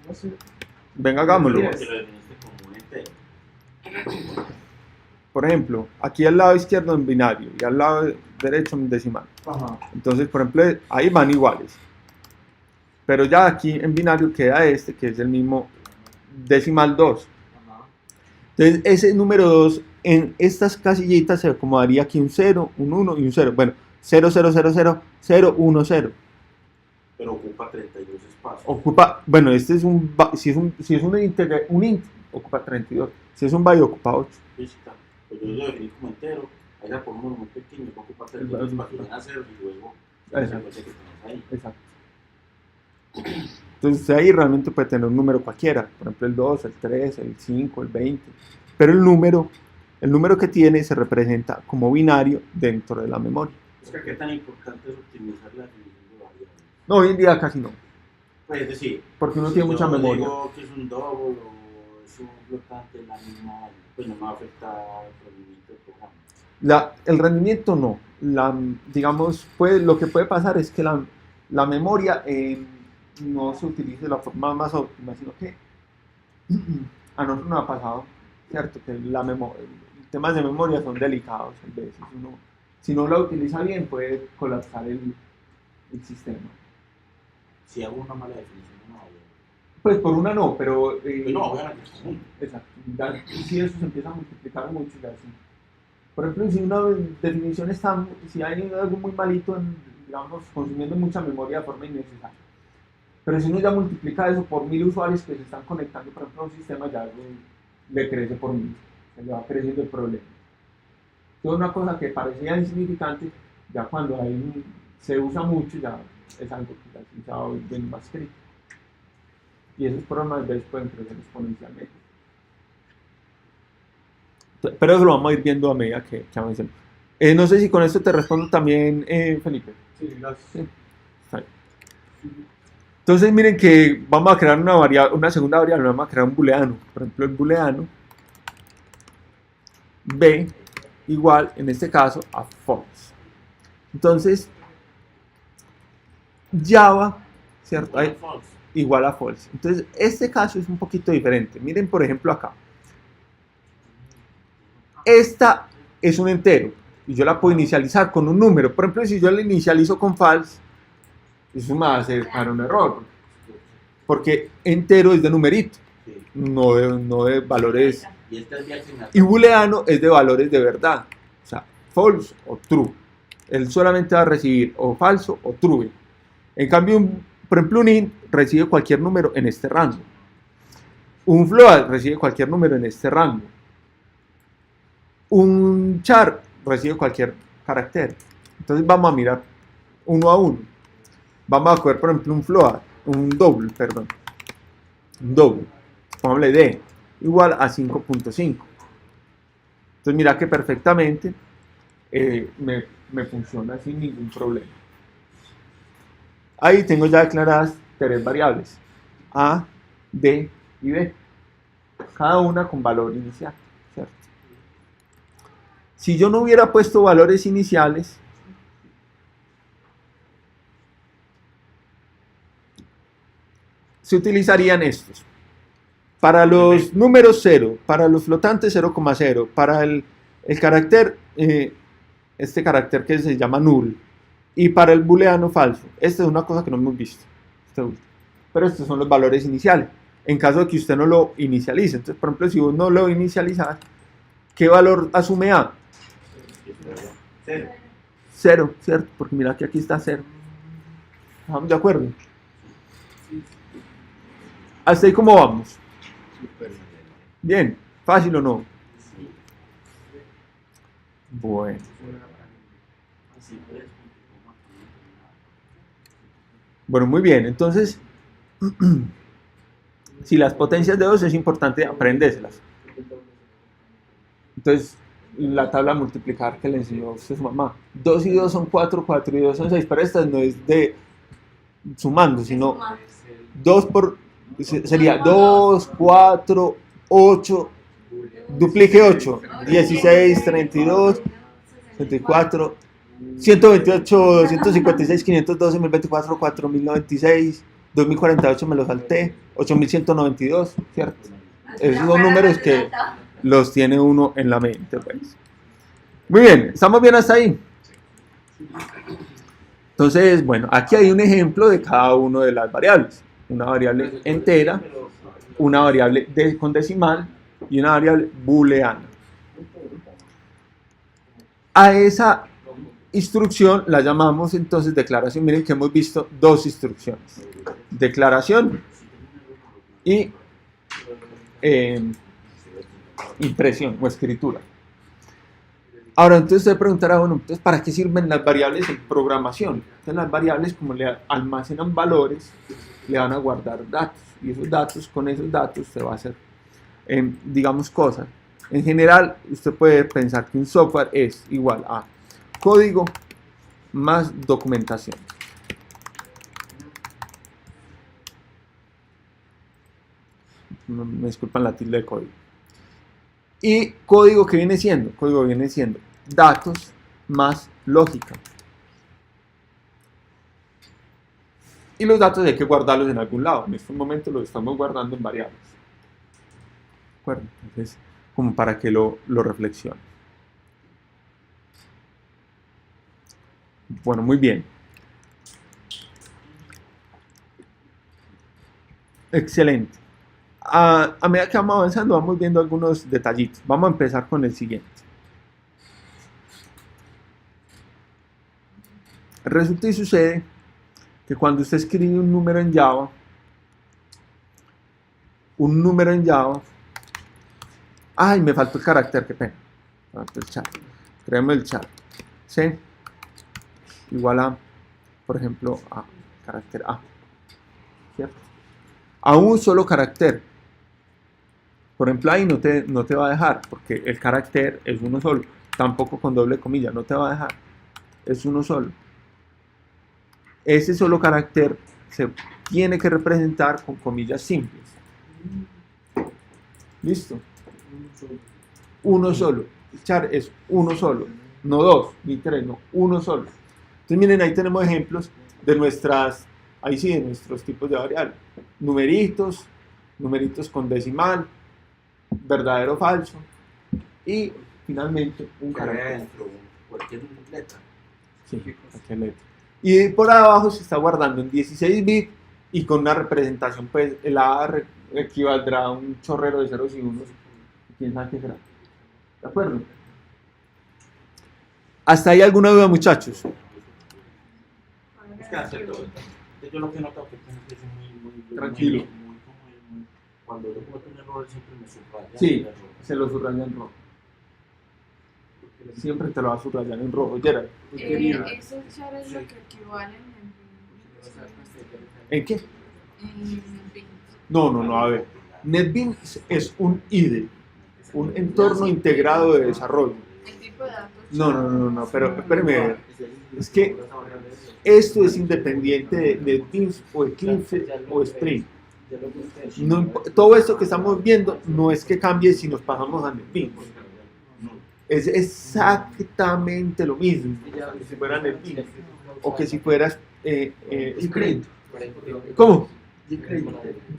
[SPEAKER 5] no sé,
[SPEAKER 1] Venga, hagámoslo.
[SPEAKER 5] Yes.
[SPEAKER 2] Porque lo definiste como un entero.
[SPEAKER 1] Por ejemplo, aquí al lado izquierdo en binario y al lado derecho en decimal.
[SPEAKER 5] ajá,
[SPEAKER 1] Entonces, por ejemplo, ahí van iguales. Pero ya aquí en binario queda este, que es el mismo decimal 2.
[SPEAKER 5] ajá.
[SPEAKER 1] Entonces, ese número 2 en estas casillitas se acomodaría aquí un 0, un 1 y un 0. Bueno, 0, 0, 0, 0, 0, 1, 0.
[SPEAKER 2] Pero ocupa 32 espacios.
[SPEAKER 1] Ocupa, bueno, este es si es un int, ocupa 32. Si es un byte, ocupa 8.
[SPEAKER 2] Sí, sí, claro. Pues yo lo definí como entero, ahí la por un número muy pequeño, va a ocupar 32 espacios, van a ceros y luego la
[SPEAKER 1] Exacto.
[SPEAKER 2] secuencia que tenemos ahí.
[SPEAKER 1] Exacto. Entonces ahí realmente puede tener un número cualquiera, por ejemplo el 2, el 3, el 5, el 20, pero el número que tiene se representa como binario dentro de la memoria.
[SPEAKER 2] Es que qué tan importante es optimizar la definición de variables.
[SPEAKER 1] No, hoy en día casi no,
[SPEAKER 2] Pues es decir,
[SPEAKER 1] porque uno
[SPEAKER 2] si
[SPEAKER 1] tiene mucha
[SPEAKER 2] yo
[SPEAKER 1] memoria.
[SPEAKER 2] digo que es un doble o es un flotante, la misma, pues no me va a afectar el rendimiento del programa.
[SPEAKER 1] El rendimiento no, digamos, lo que puede pasar es que la memoria no se utilice de la forma más óptima, sino que a nosotros nos ha pasado, ¿cierto? Que temas de memoria son delicados, a veces si no la utiliza bien puede colapsar el sistema.
[SPEAKER 2] Si hago una mala definición de una variable.
[SPEAKER 1] Pues por una no, pero...
[SPEAKER 2] Pues no, obviamente es común.
[SPEAKER 1] Exacto. Ya, si eso se empieza a multiplicar mucho, ya sí. Por ejemplo, si una definición está, si hay algo muy malito, digamos, consumiendo mucha memoria de forma innecesaria. Pero si uno ya multiplica eso por 1000 usuarios que se están conectando, por ejemplo, a un sistema, ya le crece por 1000. Se le va creciendo el problema. Entonces, una cosa que parecía insignificante, ya cuando se usa mucho, ya es algo que ya se va volviendo más crítico. Y esos problemas a veces pueden crecer exponencialmente. Pero eso lo vamos a ir viendo a medida que avancemos. No sé si con esto te respondo también, Felipe.
[SPEAKER 5] Sí, gracias.
[SPEAKER 1] Sí. Está bien. Entonces miren que vamos a crear una segunda variable, vamos a crear un booleano. Por ejemplo, el booleano b igual, en este caso, a false. Entonces, Java, ¿cierto?
[SPEAKER 2] False.
[SPEAKER 1] Igual a false. Entonces, este caso es un poquito diferente. Miren, por ejemplo, acá. Esta es un entero. y yo la puedo inicializar con un número. Por ejemplo, si yo la inicializo con false, eso me va a acercar un error, porque entero es de numerito,
[SPEAKER 2] Sí.
[SPEAKER 1] no de valores.
[SPEAKER 2] Y esta es de asignación.
[SPEAKER 1] Y booleano es de valores de verdad, o sea, false o true. Él solamente va a recibir o falso o true. En cambio, por ejemplo, un int recibe cualquier número en este rango. Un float recibe cualquier número en este rango. Un char recibe cualquier carácter. Entonces vamos a mirar uno a uno. Vamos a coger, por ejemplo, un double, pongámosle D, igual a 5.5. Entonces mira que perfectamente me funciona sin ningún problema. Ahí tengo ya declaradas 3 variables, A, D y B, cada una con valor inicial, ¿cierto? Si yo no hubiera puesto valores iniciales, se utilizarían estos. Para los números 0, para los flotantes 0,0, para el carácter, este carácter que se llama null, y para el booleano falso. Esta es una cosa que no hemos visto, pero estos son los valores iniciales. En caso de que usted no lo inicialice, entonces, por ejemplo, si vos no lo inicializas, ¿qué valor asume A?
[SPEAKER 2] 0.
[SPEAKER 1] 0, ¿cierto? Porque mira que aquí está 0. ¿Estamos de acuerdo? ¿Hasta ahí cómo vamos? Bien, ¿fácil o no? Bueno. Bueno, muy bien. Entonces, si las potencias de 2 es importante aprendérselas. Entonces, la tabla multiplicar que le enseñó a usted su mamá. 2 y 2 son 4, 4 y 2 son 6. Pero esta no es de sumando, sino 2 por... sería 2, 4, 8, duplique 8, 16, 32, 64, 128, 256, 512, 1024, 4096, 2048 me lo salté, 8192, ¿cierto? Esos son números que los tiene uno en la mente, pues. Muy bien, ¿estamos bien hasta ahí? Entonces, bueno, aquí hay un ejemplo de cada una de las variables. Una variable entera, una variable con decimal y una variable booleana. A esa instrucción la llamamos entonces declaración. Miren que hemos visto 2 instrucciones: declaración y impresión o escritura. Ahora, entonces usted preguntará, bueno, entonces, ¿para qué sirven las variables en programación? Entonces, las variables, como le almacenan valores, le van a guardar datos, y esos datos, con esos datos usted va a hacer, digamos, cosas. En general, usted puede pensar que un software es igual a código más documentación. Me disculpan la tilde de código. Y código que viene siendo, datos más lógica. Y los datos hay que guardarlos en algún lado. En este momento los estamos guardando en variables. ¿De acuerdo? Entonces, como para que lo reflexione. Bueno, muy bien. Excelente. A medida que vamos avanzando, vamos viendo algunos detallitos. Vamos a empezar con el siguiente. Resulta y sucede que cuando usted escribe un número en Java, ay, me faltó el carácter, qué pena, me faltó el char, creemos el char, C igual a, por ejemplo, a carácter A, ¿cierto? A un solo carácter. Por ejemplo, ahí no te va a dejar, porque el carácter es uno solo, tampoco con doble comilla, no te va a dejar, es uno solo. Ese solo carácter se tiene que representar con comillas simples. ¿Listo? Uno solo. Char es uno solo, no 2 ni 3, no, uno solo. Entonces miren, ahí tenemos ejemplos de nuestros tipos de variables. Numeritos con decimal, verdadero o falso, y finalmente un carácter.
[SPEAKER 2] cualquier letra.
[SPEAKER 1] Sí, cualquier letra. Y por abajo se está guardando en 16 bits y con una representación, pues el A equivaldrá a un chorrero de ceros y unos. ¿Quién sabe qué será? ¿De acuerdo? ¿Hasta ahí alguna duda, muchachos?
[SPEAKER 2] Es que hacer todo. Yo lo que noto que es muy
[SPEAKER 1] Tranquilo.
[SPEAKER 2] muy, cuando yo cometo un error siempre me subraya
[SPEAKER 1] Sí,
[SPEAKER 2] el error.
[SPEAKER 1] se lo subraya en rojo. Siempre te lo va a subrayar en rojo, Gerard.
[SPEAKER 6] Ese char es lo que equivale
[SPEAKER 1] ¿En qué?
[SPEAKER 6] en NetBeans.
[SPEAKER 1] No, a ver. NetBeans es un IDE, un entorno integrado de desarrollo.
[SPEAKER 6] El tipo de datos.
[SPEAKER 1] No, pero espérame. Es que esto es independiente de NetBeans o Eclipse o Spring. No, todo esto que estamos viendo no es que cambie si nos pasamos a NetBeans. Es exactamente lo mismo que si fuera NetBeans o que si fueras Spring. ¿Cómo?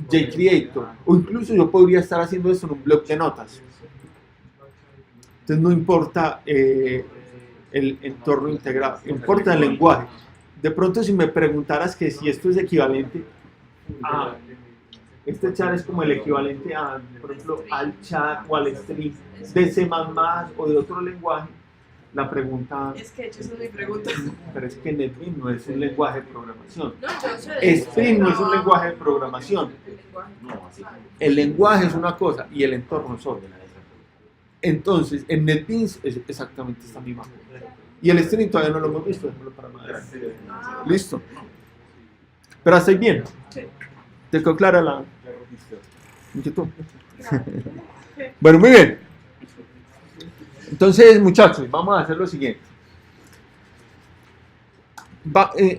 [SPEAKER 1] JCreator. O incluso yo podría estar haciendo esto en un bloc de notas. Entonces no importa el entorno integrado, importa el lenguaje. De pronto si me preguntaras que si esto es equivalente a... Este char es como el equivalente a, por ejemplo, al chat o al string de C++ o de otro lenguaje, la pregunta...
[SPEAKER 6] Es que esa es mi pregunta.
[SPEAKER 1] Pero es que NetBeans no es un lenguaje de programación.
[SPEAKER 6] No, yo sé.
[SPEAKER 1] Spring no es un lenguaje de programación.
[SPEAKER 6] El lenguaje.
[SPEAKER 2] No, así como.
[SPEAKER 1] El lenguaje es una cosa y el entorno es otra. Entonces, en NetBeans es exactamente esta misma cosa. Y el string todavía no lo hemos visto, dejémoslo para más adelante. Listo. Pero hasta ahí bien.
[SPEAKER 6] Sí.
[SPEAKER 1] ¿Te quedó clara la inquietud? Bueno, muy bien. Entonces, muchachos, vamos a hacer lo siguiente.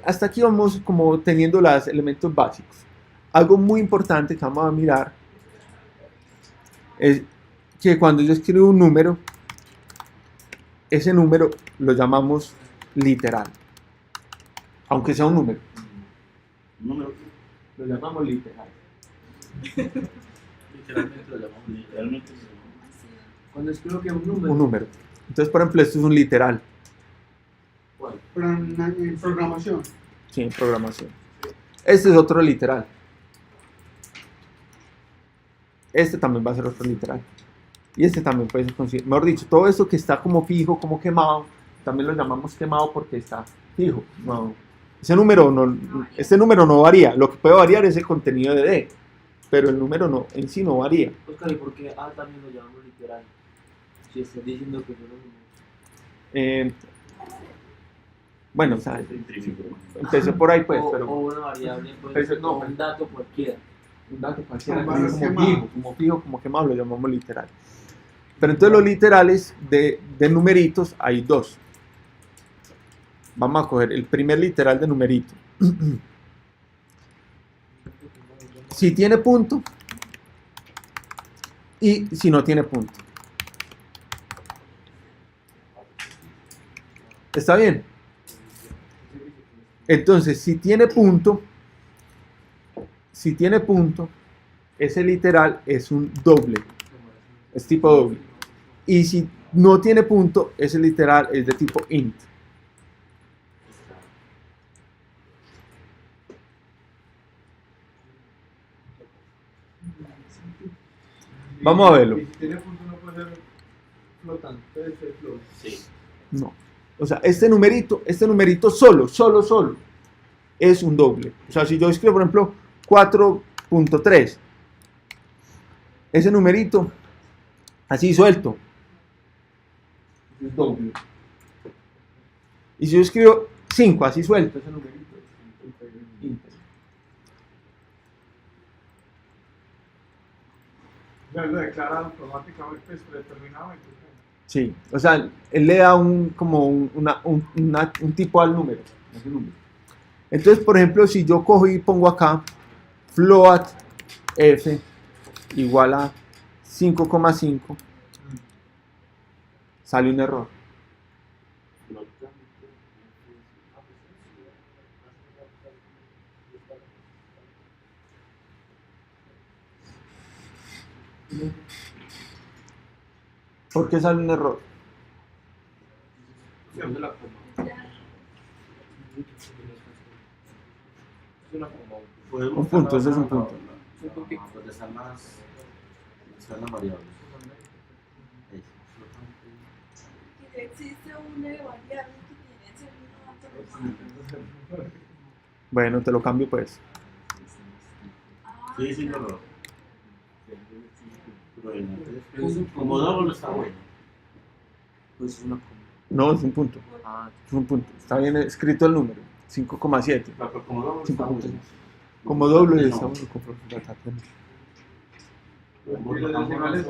[SPEAKER 1] Hasta aquí vamos como teniendo los elementos básicos. Algo muy importante que vamos a mirar es que cuando yo escribo un número, ese número lo llamamos literal. Aunque sea un número.
[SPEAKER 2] Número.
[SPEAKER 1] Lo llamamos literal.
[SPEAKER 2] Literalmente lo llamamos literalmente.
[SPEAKER 7] Cuando escribo que un número.
[SPEAKER 1] Un número. Entonces, por ejemplo, esto es un literal.
[SPEAKER 2] ¿Cuál?
[SPEAKER 3] Pero en programación.
[SPEAKER 1] Sí, en programación. Este es otro literal. Este también va a ser otro literal. Y este también puede ser considerado. Mejor dicho, todo esto que está como fijo, como quemado, también lo llamamos quemado porque está fijo. No, este número no varía. Lo que puede variar es el contenido de D. Pero el número no, en sí no varía.
[SPEAKER 7] Oscar, ¿y por qué A también lo llamamos literal? Si estás diciendo que son los números.
[SPEAKER 1] Bueno, o sea, empecé por ahí pues,
[SPEAKER 7] o
[SPEAKER 1] pero
[SPEAKER 7] una variable, pues,
[SPEAKER 1] Pero no,
[SPEAKER 7] o un dato cualquiera.
[SPEAKER 1] un dato cualquiera,
[SPEAKER 3] Como barras quemadas.
[SPEAKER 1] como fijo, como quemado, lo llamamos literal. Pero entonces los literales de numeritos hay dos. Vamos a coger el primer literal de numerito. Si tiene punto y si no tiene punto. ¿Está bien? Entonces, si tiene punto, ese literal es un doble. Es tipo doble. Y si no tiene punto, ese literal es de tipo int. Vamos a verlo.
[SPEAKER 5] Y si tiene punto no puede ser flotante, puede ser float.
[SPEAKER 2] Sí.
[SPEAKER 1] No. O sea, este numerito solo, es un doble. O sea, si yo escribo, por ejemplo, 4.3, ese numerito, así suelto, es doble. Y si yo escribo 5, así suelto, ese numerito es íntegro.
[SPEAKER 5] Ya lo declara automáticamente, pues predeterminado.
[SPEAKER 1] Sí, o sea, él le da un tipo al número, ese número. Entonces, por ejemplo, si yo cojo y pongo acá float f igual a 5,5, sale un error. ¿Por qué sale un error?
[SPEAKER 5] Se
[SPEAKER 2] puedes
[SPEAKER 1] Un
[SPEAKER 2] mostrar
[SPEAKER 1] punto, ese es un punto.
[SPEAKER 2] donde están las variables. Ahí,
[SPEAKER 6] Que existe una variable que tiene ese mismo dato.
[SPEAKER 1] Bueno, te lo cambio pues.
[SPEAKER 2] sí, sí, no. Pero entonces, como doble está bueno.
[SPEAKER 7] Pues es una coma.
[SPEAKER 1] No, es un punto.
[SPEAKER 7] Ah,
[SPEAKER 1] Es un punto. Está bien escrito el número. 5,7.
[SPEAKER 2] Pero como doble está
[SPEAKER 1] 5,7.
[SPEAKER 2] bueno.
[SPEAKER 1] Como doble
[SPEAKER 2] No.
[SPEAKER 1] estamos con profundidad.
[SPEAKER 5] Y los decimales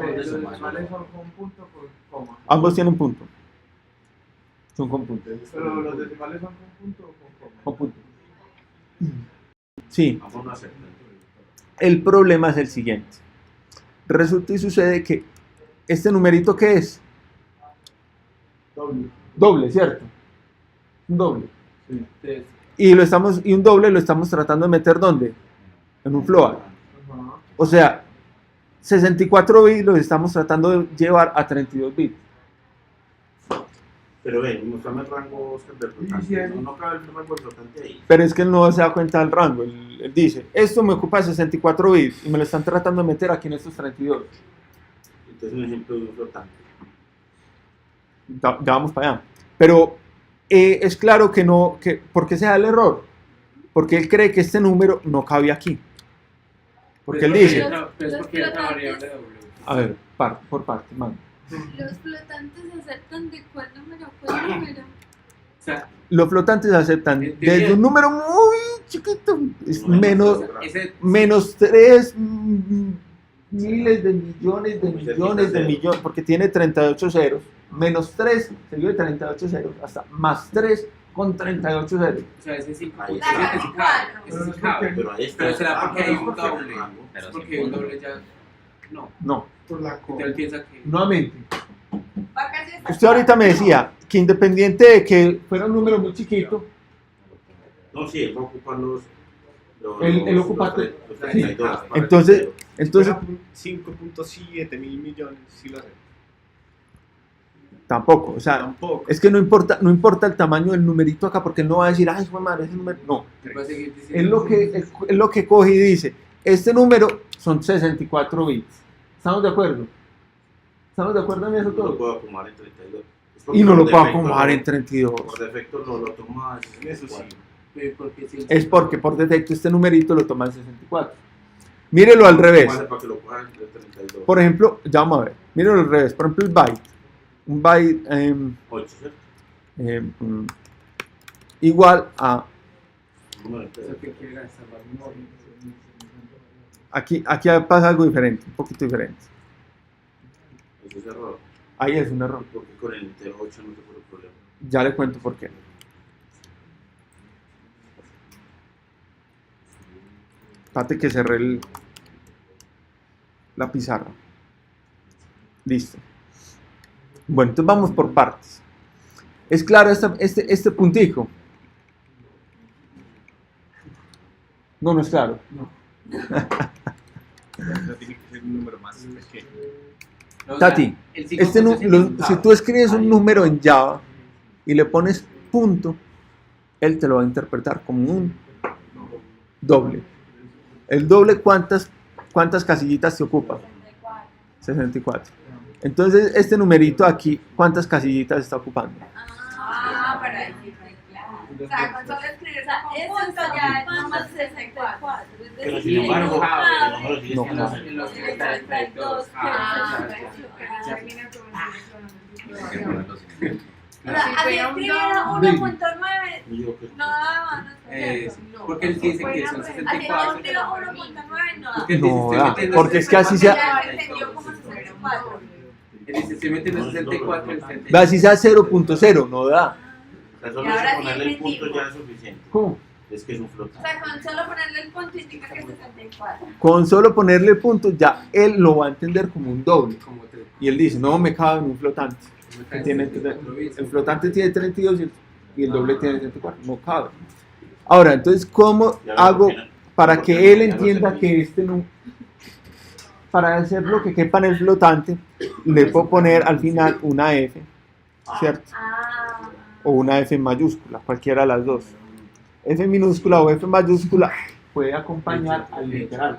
[SPEAKER 5] son con punto con coma.
[SPEAKER 1] Ambos tienen punto. Son con punto.
[SPEAKER 5] Pero los decimales son con punto o con coma.
[SPEAKER 1] Con punto. Sí.
[SPEAKER 2] Ambos no aceptan.
[SPEAKER 1] El problema es el siguiente. Resulta y sucede que este numerito, ¿qué es?
[SPEAKER 3] Doble.
[SPEAKER 1] Doble, ¿cierto? Un doble.
[SPEAKER 7] entonces,
[SPEAKER 1] Y un doble lo estamos tratando de meter ¿dónde? En un float.
[SPEAKER 5] Ajá.
[SPEAKER 1] O sea, 64 bits los estamos tratando de llevar a 32 bits.
[SPEAKER 2] Pero ven, mostrame el rango Oscar, del flotante.
[SPEAKER 5] Sí, sí.
[SPEAKER 2] No cabe el rango del flotante ahí.
[SPEAKER 1] Pero es que él no se da cuenta del rango. Él dice, esto me ocupa 64 bits y me lo están tratando de meter aquí en estos 32.
[SPEAKER 2] Entonces, un ejemplo de un flotante.
[SPEAKER 1] Ya vamos para allá. Pero es claro que no, ¿por qué se da el error? Porque él cree que este número no cabe aquí. Porque él dice,
[SPEAKER 6] Pero es porque hay otra variable
[SPEAKER 1] a ver, por parte, mano.
[SPEAKER 6] Los flotantes aceptan de cuál número a cuál número.
[SPEAKER 7] o sea,
[SPEAKER 1] Los flotantes aceptan
[SPEAKER 7] En
[SPEAKER 1] desde
[SPEAKER 7] teoría-
[SPEAKER 1] un número muy chiquito, es menos,
[SPEAKER 7] ese,
[SPEAKER 1] menos 3 miles de millones de millones de millones, porque tiene 38 ceros, menos 3 seguido de 38 ceros, hasta más 3 con 38 ceros.
[SPEAKER 7] o sea, ese 5
[SPEAKER 2] Ahí
[SPEAKER 7] punto
[SPEAKER 2] está.
[SPEAKER 7] 7 sí cabe. Ese sí cabe.
[SPEAKER 2] Pero ahí está.
[SPEAKER 7] Pero será porque hay un
[SPEAKER 2] porque
[SPEAKER 7] doble.
[SPEAKER 2] el rango.
[SPEAKER 7] Es porque un doble ya. No.
[SPEAKER 1] No,
[SPEAKER 3] Por la
[SPEAKER 7] Entonces
[SPEAKER 3] coma.
[SPEAKER 7] él piensa que.
[SPEAKER 1] nuevamente,
[SPEAKER 6] Va casi hasta
[SPEAKER 1] usted ahorita me decía que independiente de que fuera un número muy chiquito,
[SPEAKER 2] No, sí, él va a ocupar los.
[SPEAKER 1] Él ocupa
[SPEAKER 2] los 32.
[SPEAKER 1] entonces,
[SPEAKER 4] 5.7 mil millones, sí lo sé.
[SPEAKER 1] tampoco, o sea,
[SPEAKER 4] Tampoco.
[SPEAKER 1] es que no importa el tamaño del numerito acá, porque él no va a decir, ay, fue madre, ese número, no.
[SPEAKER 7] Él va a seguir diciendo.
[SPEAKER 1] Es lo que coge y dice, este número son 64 bits. ¿Estamos de acuerdo? ¿Estamos de acuerdo en eso
[SPEAKER 2] No lo
[SPEAKER 1] todo?
[SPEAKER 2] puedo acomodar en 32.
[SPEAKER 1] Y no lo
[SPEAKER 2] por
[SPEAKER 1] puedo
[SPEAKER 2] defecto
[SPEAKER 1] acomodar
[SPEAKER 2] no-
[SPEAKER 1] en 32.
[SPEAKER 2] Por defecto no lo toma.
[SPEAKER 4] Eso sí.
[SPEAKER 7] Porque si él-
[SPEAKER 1] Es porque por defecto este numerito lo toma en 64. Mírelo al revés.
[SPEAKER 2] Para que lo coja en 32.
[SPEAKER 1] Por ejemplo, ya vamos a ver. Mírelo al revés. Por ejemplo, el byte. Un byte
[SPEAKER 2] 8, ¿cierto?
[SPEAKER 1] igual a...
[SPEAKER 2] Número de
[SPEAKER 7] o sea,
[SPEAKER 2] tres.
[SPEAKER 7] que quiere gastar más memoria.
[SPEAKER 1] Aquí pasa algo diferente, un poquito diferente.
[SPEAKER 2] Ese es error.
[SPEAKER 1] Ahí es un error.
[SPEAKER 2] Porque con el entero 8 no te pone problema.
[SPEAKER 1] Ya le cuento por qué. Espérate que cerré la pizarra. Listo. Bueno, entonces vamos por partes. ¿Es claro este puntico? No es claro.
[SPEAKER 4] No tiene que ser un número más pequeño.
[SPEAKER 7] No, o sea,
[SPEAKER 1] Tati,
[SPEAKER 7] el
[SPEAKER 1] si tú escribes un número en Java y le pones punto, él te lo va a interpretar como un doble. El doble, ¿cuántas casillitas te ocupa? 64. Entonces, este numerito aquí, ¿cuántas casillitas está ocupando?
[SPEAKER 6] Ah, para ahí sí, claro. O sea, con solo escribir eso ya es nomás 64. Es
[SPEAKER 2] Pero
[SPEAKER 6] decir,
[SPEAKER 2] sin embargo,
[SPEAKER 6] no
[SPEAKER 2] el número sigue
[SPEAKER 1] No,
[SPEAKER 2] siendo
[SPEAKER 1] claro.
[SPEAKER 7] En los
[SPEAKER 6] cabe.
[SPEAKER 7] 32.
[SPEAKER 6] Ah, O sea, así escribiera 1.9,
[SPEAKER 2] Y yo que-
[SPEAKER 6] no daba, no
[SPEAKER 7] Porque él dice que son
[SPEAKER 6] Así
[SPEAKER 7] 64.
[SPEAKER 6] escribiera 1.9, no daba.
[SPEAKER 7] Porque él
[SPEAKER 1] No,
[SPEAKER 7] dice,
[SPEAKER 1] da,
[SPEAKER 7] estoy metiendo
[SPEAKER 1] porque es que así sea-
[SPEAKER 6] Ya se entendió como 64.
[SPEAKER 7] Él dice, estoy metiendo 64 en 70.
[SPEAKER 1] Ve, así sea 0.0, no da.
[SPEAKER 2] O sea, solo
[SPEAKER 6] Y ahora
[SPEAKER 2] es
[SPEAKER 6] sí
[SPEAKER 2] ponerle el punto
[SPEAKER 6] entendimos.
[SPEAKER 2] ya es suficiente.
[SPEAKER 1] ¿Cómo?
[SPEAKER 2] Es que es un
[SPEAKER 6] O
[SPEAKER 2] flotante.
[SPEAKER 6] sea, con solo ponerle el punto indica que es 64.
[SPEAKER 1] Con solo ponerle el punto, ya él lo va a entender como un doble.
[SPEAKER 7] Como 3.
[SPEAKER 1] Y él dice, no me cabe en un flotante. El flotante tiene 32 y el doble tiene 34. No cabe. Ahora, entonces, ¿cómo
[SPEAKER 2] Ya
[SPEAKER 1] hago
[SPEAKER 2] ves,
[SPEAKER 1] para
[SPEAKER 2] porque
[SPEAKER 1] que él
[SPEAKER 2] ya lo
[SPEAKER 1] entienda
[SPEAKER 2] sé.
[SPEAKER 1] que este no... Para hacer lo que quepa en el flotante, le puedo poner al final una F, ¿cierto? O una F mayúscula, cualquiera de las dos. F minúscula o F mayúscula puede acompañar al literal.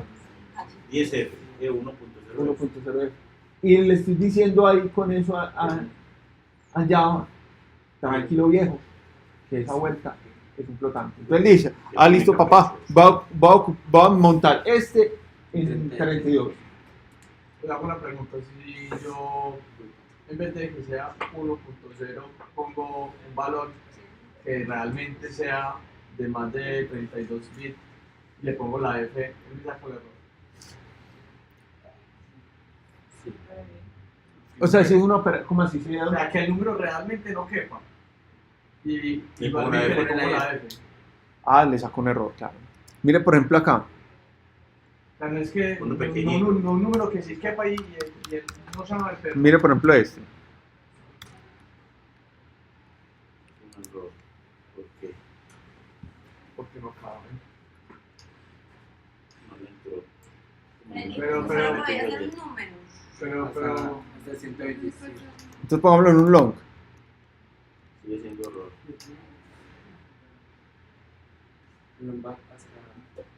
[SPEAKER 2] 10F, 1.0.
[SPEAKER 1] 1.0F. Y le estoy diciendo ahí con eso a Java, tranquilo viejo, que esa vuelta es un flotante. Entonces dice, listo papá, va a montar este en 32.
[SPEAKER 5] Le hago una pregunta, si yo en vez de que sea 1.0 pongo un valor que realmente sea de más de 32 bits, le pongo la F, él me saca el error.
[SPEAKER 1] O sea, si es una operación, ¿cómo así?
[SPEAKER 5] O sea, que el número realmente no quepa. Y igualmente le pongo la F.
[SPEAKER 1] Le saco un error, claro. Mire, por ejemplo, acá.
[SPEAKER 5] O sea, no es que
[SPEAKER 2] Uno
[SPEAKER 5] no,
[SPEAKER 2] pequeñito.
[SPEAKER 5] un número que sí quepa y él no se llama el perro.
[SPEAKER 1] Mire, por ejemplo, este.
[SPEAKER 2] Un error. ¿Por qué?
[SPEAKER 5] Porque no cabe.
[SPEAKER 2] No le entró.
[SPEAKER 5] Pero-
[SPEAKER 6] voy a hacer un número.
[SPEAKER 5] Pero
[SPEAKER 7] Hasta 126.
[SPEAKER 1] Entonces pongámoslo en un long.
[SPEAKER 2] Sigue siendo error.
[SPEAKER 7] No va hasta.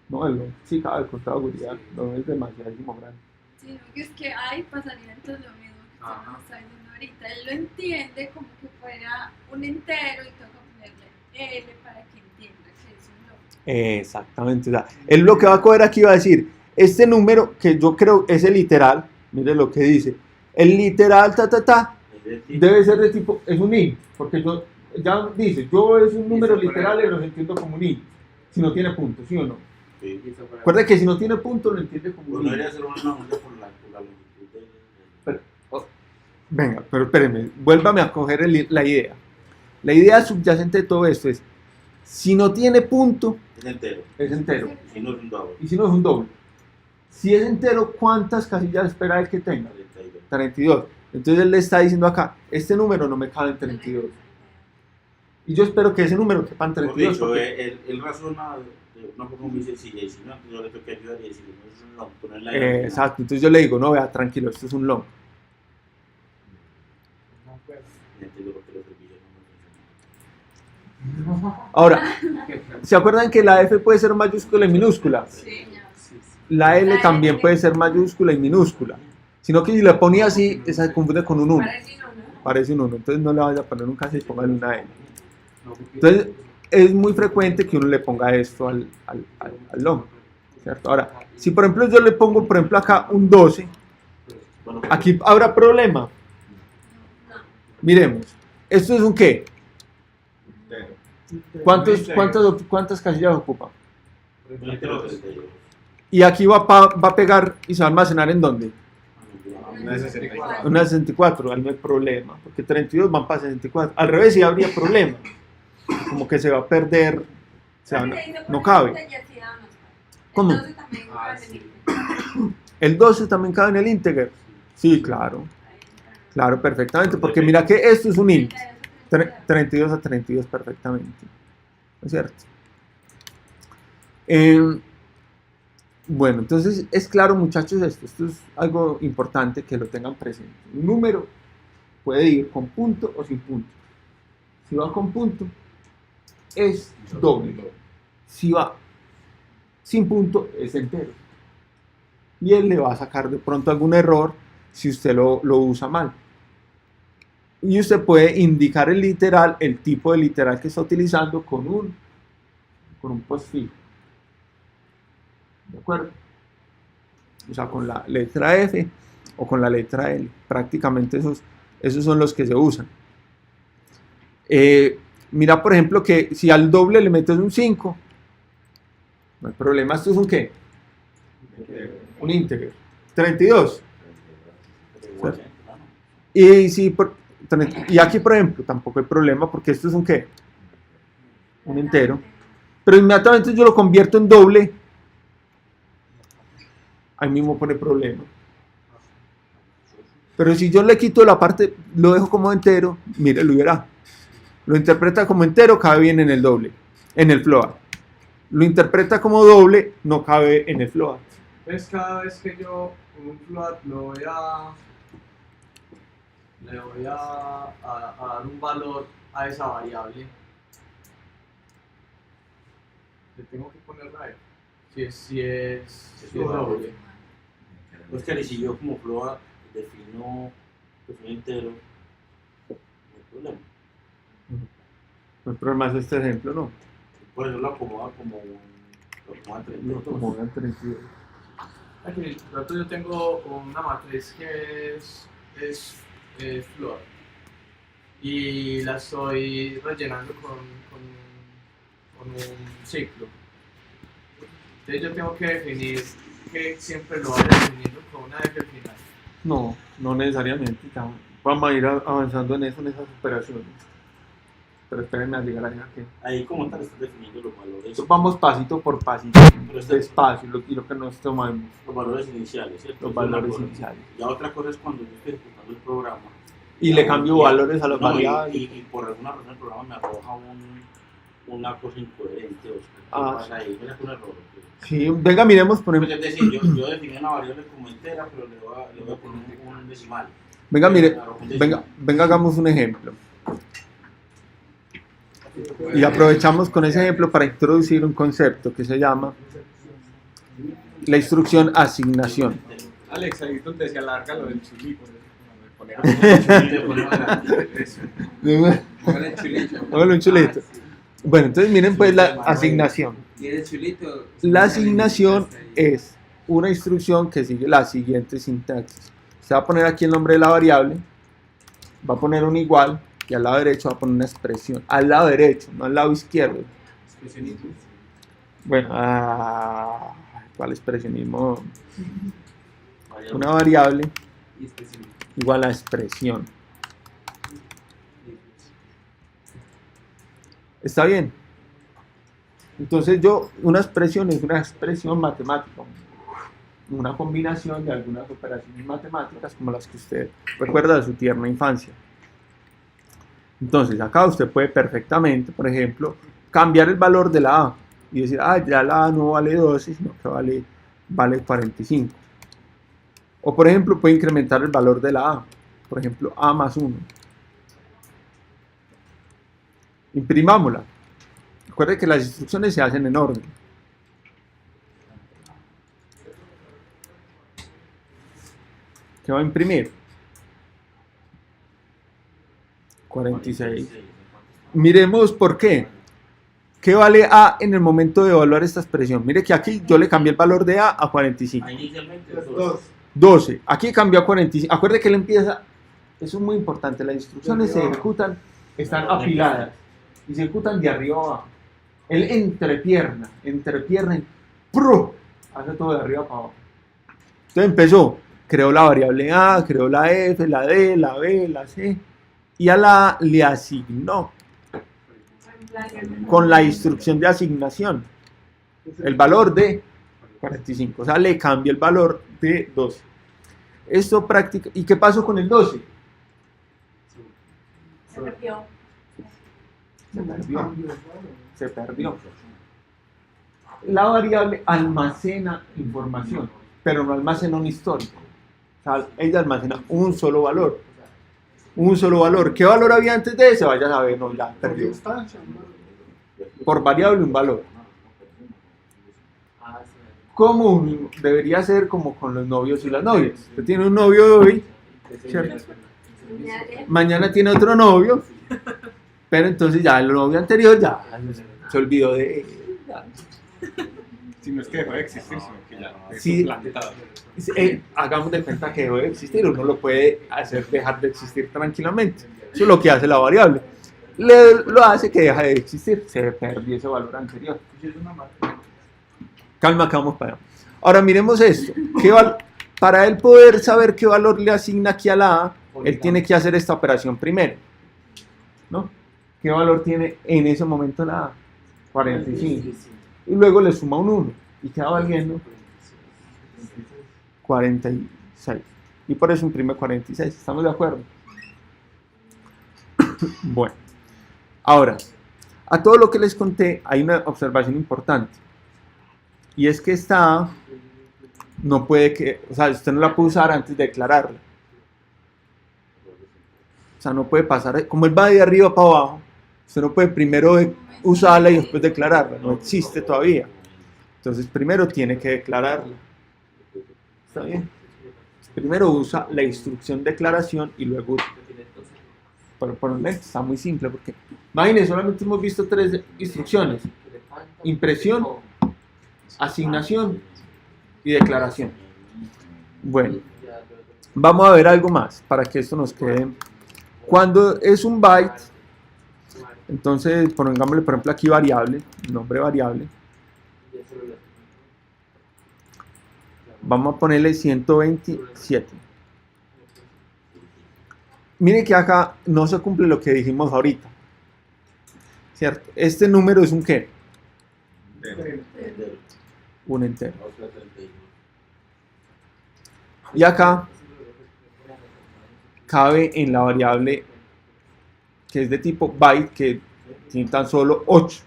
[SPEAKER 1] No, el long sí cabe con toda seguridad. No es demasiadísimo grande.
[SPEAKER 6] Sí, porque es que ahí pasaría entonces lo mismo que usted
[SPEAKER 7] Ajá.
[SPEAKER 6] nos está diciendo ahorita. Él lo entiende como que fuera un entero y toca ponerle L para que entienda que es un logo.
[SPEAKER 1] Exactamente. O sea, él lo que va a coger aquí va a decir, este número que yo creo es el literal, mire lo que dice, el literal, debe ser de tipo, es un int, porque yo, ya dice, yo es un número literal y lo entiendo como un int, si no tiene punto, ¿sí o no?
[SPEAKER 2] Sí.
[SPEAKER 1] Recuerda que si no tiene punto lo entiende como
[SPEAKER 2] Pues
[SPEAKER 1] un
[SPEAKER 2] no
[SPEAKER 1] int.
[SPEAKER 2] debería ser una unidad por la longitud de.
[SPEAKER 1] Venga, pero espéreme, vuélvame a coger la idea. La idea subyacente de todo esto es, si no tiene punto,
[SPEAKER 2] Es entero.
[SPEAKER 1] es entero,
[SPEAKER 2] Si no es un doble.
[SPEAKER 1] y si no es un doble. Si es entero, ¿cuántas casillas espera él que tenga?
[SPEAKER 2] 32.
[SPEAKER 1] 32. Entonces él le está diciendo acá, este número no me cabe en 32. Y yo espero que ese número quepa en
[SPEAKER 2] Por
[SPEAKER 1] 32.
[SPEAKER 2] dicho,
[SPEAKER 1] porque-
[SPEAKER 2] él razona de una forma muy sencilla y si no, yo le tengo que ayudar y decirle, no es un long, ponerla ahí.
[SPEAKER 1] Exacto, entonces yo le digo, no, vea, tranquilo, esto es un long.
[SPEAKER 2] Y entiendo por qué los servicios no funcionan.
[SPEAKER 1] Ahora, ¿se acuerdan que la F puede ser mayúscula y minúscula?
[SPEAKER 6] Sí.
[SPEAKER 1] La L también puede ser mayúscula y minúscula. Sino que si le ponía así, esa se confunde con un 1.
[SPEAKER 6] Parece uno, ¿no?
[SPEAKER 1] Parece un 1, entonces no le vaya a poner un caso y póngale una L. Entonces, es muy frecuente que uno le ponga esto al long, ¿cierto? Ahora, si por ejemplo yo le pongo, por ejemplo, acá un 12,
[SPEAKER 2] Bueno,
[SPEAKER 1] aquí habrá problema.
[SPEAKER 6] No.
[SPEAKER 1] Miremos, ¿esto es un qué? ¿Cuántas casillas ocupa?
[SPEAKER 2] un entero 32.
[SPEAKER 1] Y aquí va a pegar y se va a almacenar ¿en dónde?
[SPEAKER 4] Una de 64.
[SPEAKER 1] Una de 64, ahí no hay problema, porque 32 van para 64. Al revés sí habría problema, como que se va a perder, no cabe. ¿Cómo?
[SPEAKER 6] Entonces también cabe en el
[SPEAKER 1] ¿El 12 también cabe en el integer? Sí, claro, claro, perfectamente, porque mira que esto es un int, 32 a 32 perfectamente, ¿no es cierto? Bueno, entonces es claro, muchachos, esto es algo importante que lo tengan presente. Un número puede ir con punto o sin punto. Si va con punto, es doble. Si va sin punto, es entero. Y él le va a sacar de pronto algún error si usted lo usa mal. Y usted puede indicar el literal, el tipo de literal que está utilizando con un postfijo. ¿De acuerdo? O sea, con la letra F o con la letra L. Prácticamente esos son los que se usan. Mira, por ejemplo, que si al doble le metes un 5, no hay problema. ¿Esto es un qué? Un íntegro. 32. Y aquí, por ejemplo, tampoco hay problema porque esto es un qué? Un entero. Pero inmediatamente yo lo convierto en doble. Ahí mismo pone problema. Pero si yo le quito la parte, lo dejo como entero, mire, lo verá. Lo interpreta como entero, cabe bien en el doble, en el float. Lo interpreta como doble, no cabe en el float.
[SPEAKER 5] Entonces cada vez que yo con un float le voy a dar un valor a esa variable, le tengo que poner la F. si es
[SPEAKER 2] doble.
[SPEAKER 5] doble.
[SPEAKER 2] Oscar, y si yo como prueba defino pues, un entero, no hay problema.
[SPEAKER 1] El problema es este ejemplo, ¿no?
[SPEAKER 2] Por eso lo acomoda como un. Lo acomoda en
[SPEAKER 1] No,
[SPEAKER 2] 32.
[SPEAKER 1] como una 32.
[SPEAKER 5] Aquí, por ejemplo, yo tengo una matriz que es flor y la estoy rellenando con un ciclo. Entonces yo tengo que definir que siempre lo vaya definiendo con una F al final.
[SPEAKER 1] No, no necesariamente. Vamos a ir avanzando en eso, en esas operaciones. Pero espérenme a llegar allá que.
[SPEAKER 2] Ahí como tal estás definiendo los valores.
[SPEAKER 1] Vamos pasito por pasito,
[SPEAKER 2] Pero está-
[SPEAKER 1] despacio, y lo que nos tomamos,
[SPEAKER 2] Los valores iniciales, ¿cierto?
[SPEAKER 1] los
[SPEAKER 2] Eso es una
[SPEAKER 1] valores
[SPEAKER 2] cosa.
[SPEAKER 1] iniciales.
[SPEAKER 2] Ya otra cosa es cuando yo estoy ejecutando el programa.
[SPEAKER 1] Y le cambio valores a las
[SPEAKER 2] No,
[SPEAKER 1] variables.
[SPEAKER 2] y por alguna razón el programa me arroja una cosa incoherente. Oscar. ¿Qué
[SPEAKER 1] Ah,
[SPEAKER 2] pasa ahí? Mira que un error.
[SPEAKER 1] Sí, venga, miremos, por
[SPEAKER 2] Pues
[SPEAKER 1] ejemplo.
[SPEAKER 2] es decir, yo definí una variable como entera, pero le voy a poner un decimal.
[SPEAKER 1] Venga, mire,
[SPEAKER 2] Me arroja un decimal.
[SPEAKER 1] venga, hagamos un ejemplo. Y aprovechamos con ese ejemplo para introducir un concepto que se llama la instrucción asignación.
[SPEAKER 4] Alex, ahí es donde se alarga lo del chulito.
[SPEAKER 8] Póngale chulito.
[SPEAKER 1] Hágalo un chulito. Bueno, entonces miren pues la asignación.
[SPEAKER 8] ¿Tiene chulito?
[SPEAKER 1] La asignación es una instrucción que sigue la siguiente sintaxis. Se va a poner aquí el nombre de la variable, va a poner un igual y al lado derecho va a poner una expresión. Al lado derecho, no al lado izquierdo.
[SPEAKER 8] Expresionismo.
[SPEAKER 1] Bueno, ¿cuál expresionismo? Una variable
[SPEAKER 8] Y expresionismo.
[SPEAKER 1] igual a expresión. ¿Está bien? Entonces una expresión es una expresión matemática, una combinación de algunas operaciones matemáticas como las que usted recuerda de su tierna infancia. Entonces acá usted puede perfectamente, por ejemplo, cambiar el valor de la A y decir, ya la A no vale 12, sino que vale 45. O por ejemplo puede incrementar el valor de la A, por ejemplo A más 1. Imprimámosla. Recuerde que las instrucciones se hacen en orden. ¿Qué va a imprimir? 46. Miremos por qué. ¿Qué vale A en el momento de evaluar esta expresión? Mire que aquí yo le cambié el valor de A a 45.
[SPEAKER 2] Ah, inicialmente
[SPEAKER 3] Los
[SPEAKER 2] dos.
[SPEAKER 3] dos.
[SPEAKER 1] 12. Aquí cambió a 45. Acuerde que él empieza. Eso es muy importante. Las instrucciones se ejecutan, están apiladas y se ejecutan de arriba abajo. Él entrepierna, ¡pro! Hace todo de arriba para abajo. Entonces empezó, creó la variable A, creó la F, la D, la B, la C, y a la A le asignó con la instrucción de asignación el valor de 45, o sea, le cambia el valor de 12. Esto práctica. ¿Y qué pasó con el 12?
[SPEAKER 6] Se perdió.
[SPEAKER 1] Se perdió. La variable almacena información, pero no almacena un histórico. O sea, ella almacena un solo valor. Un solo valor. ¿Qué valor había antes de ese? Vaya a saber, no, ya
[SPEAKER 3] Por
[SPEAKER 1] perdió.
[SPEAKER 3] instancia, ¿no?
[SPEAKER 1] Por variable un valor.
[SPEAKER 7] Ah, sí.
[SPEAKER 1] ¿Cómo debería ser como con los novios y las novias? Usted tiene un novio hoy, ¿cierto? Mañana tiene otro novio, pero entonces ya el novio anterior ya se olvidó de él.
[SPEAKER 4] Si no es que dejó de existir, sino que ya es
[SPEAKER 1] Sí.
[SPEAKER 4] suplantado.
[SPEAKER 1] Hagamos de cuenta que dejó de existir, uno lo puede hacer dejar de existir tranquilamente. Eso es lo que hace la variable. Lo hace que deja de existir, se perdió ese valor anterior. Calma, que vamos para allá. Ahora miremos esto. Para él poder saber qué valor le asigna aquí a la A, él tiene que hacer esta operación primero, ¿no? ¿Qué valor tiene en ese momento la A? 45. Y luego le suma un 1 y queda valiendo 46. Y por eso imprime 46. ¿Estamos de acuerdo? Bueno. Ahora, a todo lo que les conté hay una observación importante. Y es que esta A no puede o sea, usted no la puede usar antes de declararla. O sea, no puede pasar, como él va de arriba para abajo, usted no puede primero usarla y después declararla, no existe todavía. Entonces primero tiene que declararla. ¿Está bien? Primero usa la instrucción declaración y luego por un momento está muy simple porque imagínense, solamente hemos visto 3 instrucciones: impresión, asignación y declaración. Bueno, vamos a ver algo más para que esto nos quede. Cuando es un byte, entonces pongámosle por ejemplo aquí variable, nombre variable. Vamos a ponerle 127. Miren que acá no se cumple lo que dijimos ahorita, ¿cierto? Este número es un ¿qué? Un entero. Y acá cabe en la variable que es de tipo byte, que tiene tan solo 8.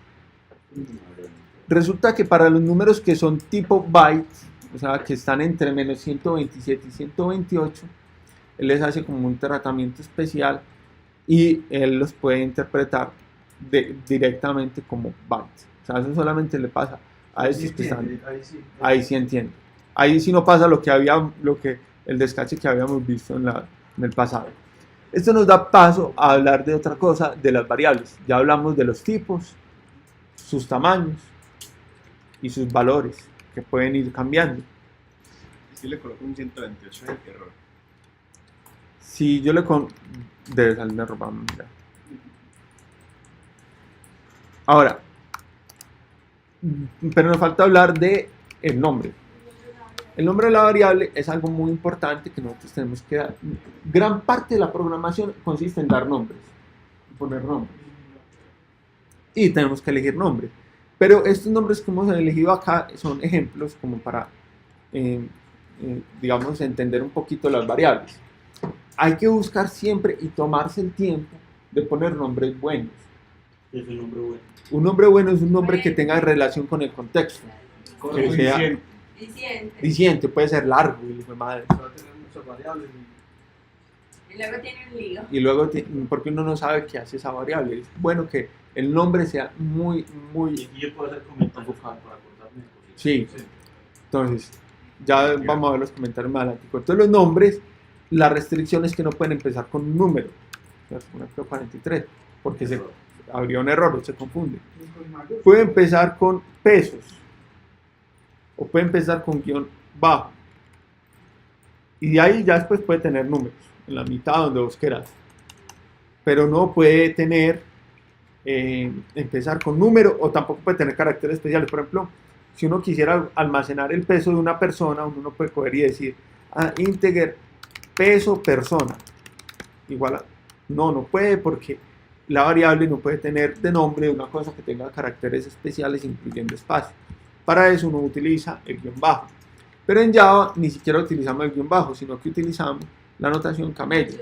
[SPEAKER 1] Resulta que para los números que son tipo byte, o sea, que están entre menos 127 y 128, él les hace como un tratamiento especial y él los puede interpretar directamente como bytes. O sea, eso solamente le pasa a esos que están. Ahí sí entiendo. Ahí sí no pasa lo que el descache que habíamos visto en el pasado. Esto nos da paso a hablar de otra cosa, de las variables. Ya hablamos de los tipos, sus tamaños y sus valores que pueden ir cambiando.
[SPEAKER 4] Si le coloco un 128 es error.
[SPEAKER 1] Si yo debe salir de ropa, mira. Ahora, pero nos falta hablar de el nombre. El nombre de la variable es algo muy importante que nosotros tenemos que dar. Gran parte de la programación consiste en dar nombres, poner nombres. Y tenemos que elegir nombres. Pero estos nombres que hemos elegido acá son ejemplos como para, digamos, entender un poquito las variables. Hay que buscar siempre y tomarse el tiempo de poner nombres buenos.
[SPEAKER 2] Es un nombre bueno.
[SPEAKER 1] Un nombre bueno es un nombre que tenga relación con el contexto. Que sea diciente, puede ser largo y madre.
[SPEAKER 5] Va a tener muchas variables.
[SPEAKER 6] Y luego tiene un lío.
[SPEAKER 1] Y luego, porque uno no sabe qué hace esa variable. Es bueno que el nombre sea muy.
[SPEAKER 2] Y yo puedo hacer comentarios para acordarme de cosas.
[SPEAKER 1] Sí. Entonces, ya vamos a ver los comentarios más adelante. Entonces, los nombres, la restricción es que no pueden empezar con un número. Por ejemplo, 43, porque se habría un error, se confunde. Puede empezar con pesos, o puede empezar con guión bajo. Y de ahí ya después puede tener números, en la mitad donde vos quieras. Pero no puede tener, empezar con número, o tampoco puede tener caracteres especiales. Por ejemplo, si uno quisiera almacenar el peso de una persona, uno no puede coger y decir, integer peso persona, igual a, no puede, porque la variable no puede tener de nombre una cosa que tenga caracteres especiales incluyendo espacio. Para eso uno utiliza el guión bajo. Pero en Java ni siquiera utilizamos el guión bajo, sino que utilizamos la notación camello.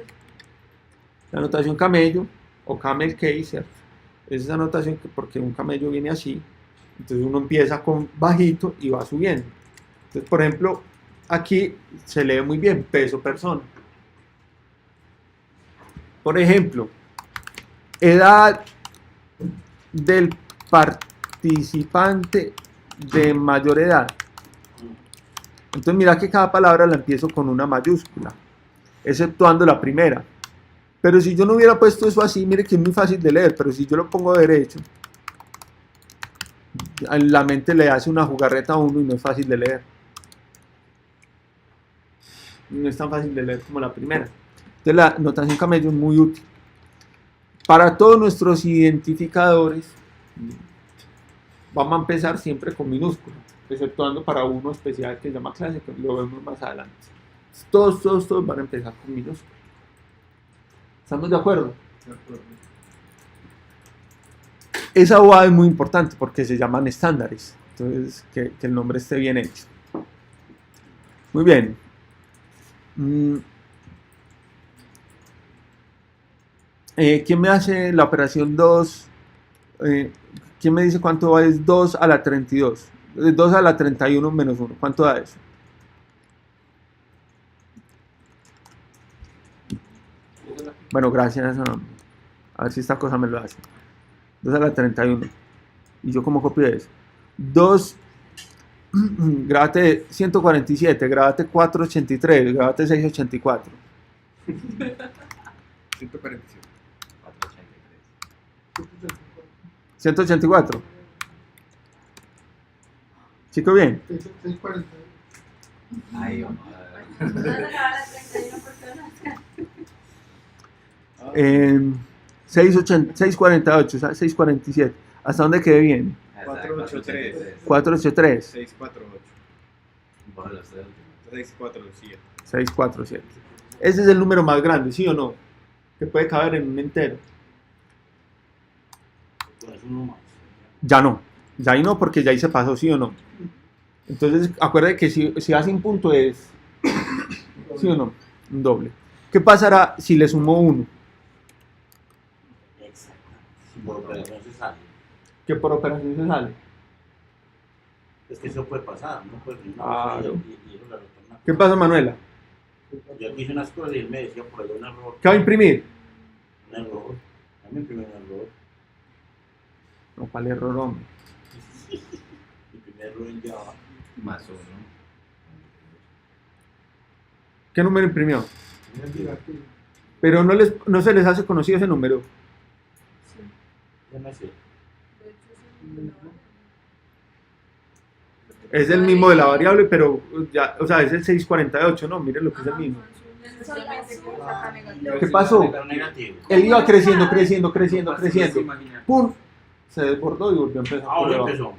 [SPEAKER 1] La notación camello o camel case es esa notación porque un camello viene así. Entonces uno empieza con bajito y va subiendo. Entonces, por ejemplo, aquí se lee muy bien peso persona. Por ejemplo, edad del participante de mayor edad. Entonces mira que cada palabra la empiezo con una mayúscula, exceptuando la primera. Pero si yo no hubiera puesto eso así, mire que es muy fácil de leer, pero si yo lo pongo derecho, la mente le hace una jugarreta a uno y no es fácil de leer. No es tan fácil de leer como la primera. Entonces la notación camello es muy útil. Para todos nuestros identificadores, vamos a empezar siempre con minúsculas, exceptuando para uno especial que se llama clase, que lo vemos más adelante. Todos van a empezar con minúsculas. ¿Estamos de acuerdo?
[SPEAKER 3] De acuerdo.
[SPEAKER 1] Esa OA es muy importante porque se llaman estándares. Entonces, que el nombre esté bien hecho. Muy bien. ¿Quién me hace la operación 2? ¿Quién me dice cuánto es 2 a la 32? 2 a la 31 menos 1. ¿Cuánto da eso? Bueno, gracias. A ver si esta cosa me lo hace. 2 a la 31. ¿Y yo cómo copio eso? 2 grábate 147, grábate 483, grábate 684.
[SPEAKER 4] 147.
[SPEAKER 2] 483.
[SPEAKER 1] 184. ¿Chico bien?
[SPEAKER 3] 640.
[SPEAKER 2] Ay, vamos.
[SPEAKER 6] Vamos a acabar las 31 personas.
[SPEAKER 1] 648, 647. ¿Hasta dónde quedé bien?
[SPEAKER 4] 483.
[SPEAKER 1] 483,
[SPEAKER 4] 648.
[SPEAKER 2] Bueno, los tres.
[SPEAKER 4] 647.
[SPEAKER 1] 647. Ese es el número más grande, ¿sí o no? Que puede caber en un entero.
[SPEAKER 2] Pues uno más.
[SPEAKER 1] Ya no, ya ahí no, porque ya ahí se pasó, ¿sí o no? Entonces, acuérdate que si hace un punto es, ¿sí o no? Un doble. ¿Qué pasará si le sumo 1?
[SPEAKER 2] Exactamente. Si por operación se sale.
[SPEAKER 1] Que por operación se sale.
[SPEAKER 2] Es que eso puede pasar, no puede ser una
[SPEAKER 1] Claro.
[SPEAKER 2] y eso la retorna.
[SPEAKER 1] ¿Qué pasa, Manuela?
[SPEAKER 2] Yo aquí hice unas cosas y él me decía por ahí un error.
[SPEAKER 1] ¿Qué va a imprimir?
[SPEAKER 2] Un error. A mí me imprimió un error.
[SPEAKER 1] No, ¿cuál error, hombre?
[SPEAKER 2] Mi primer error en Java.
[SPEAKER 8] Más uno.
[SPEAKER 1] ¿Qué número imprimió?
[SPEAKER 2] Mentira.
[SPEAKER 1] Pero no se les hace conocido ese número.
[SPEAKER 2] Ya no sé.
[SPEAKER 1] Es el mismo de la variable, pero ya, o sea, es el 648, ¿no? Miren lo que es el mismo. ¿Qué pasó?
[SPEAKER 2] Pero negativo.
[SPEAKER 1] Él iba creciendo, creciendo.
[SPEAKER 8] Imagínate.
[SPEAKER 1] ¡Pum! Se desbordó y volvió a empezar por
[SPEAKER 2] Ahora
[SPEAKER 1] debajo.
[SPEAKER 2] empezó.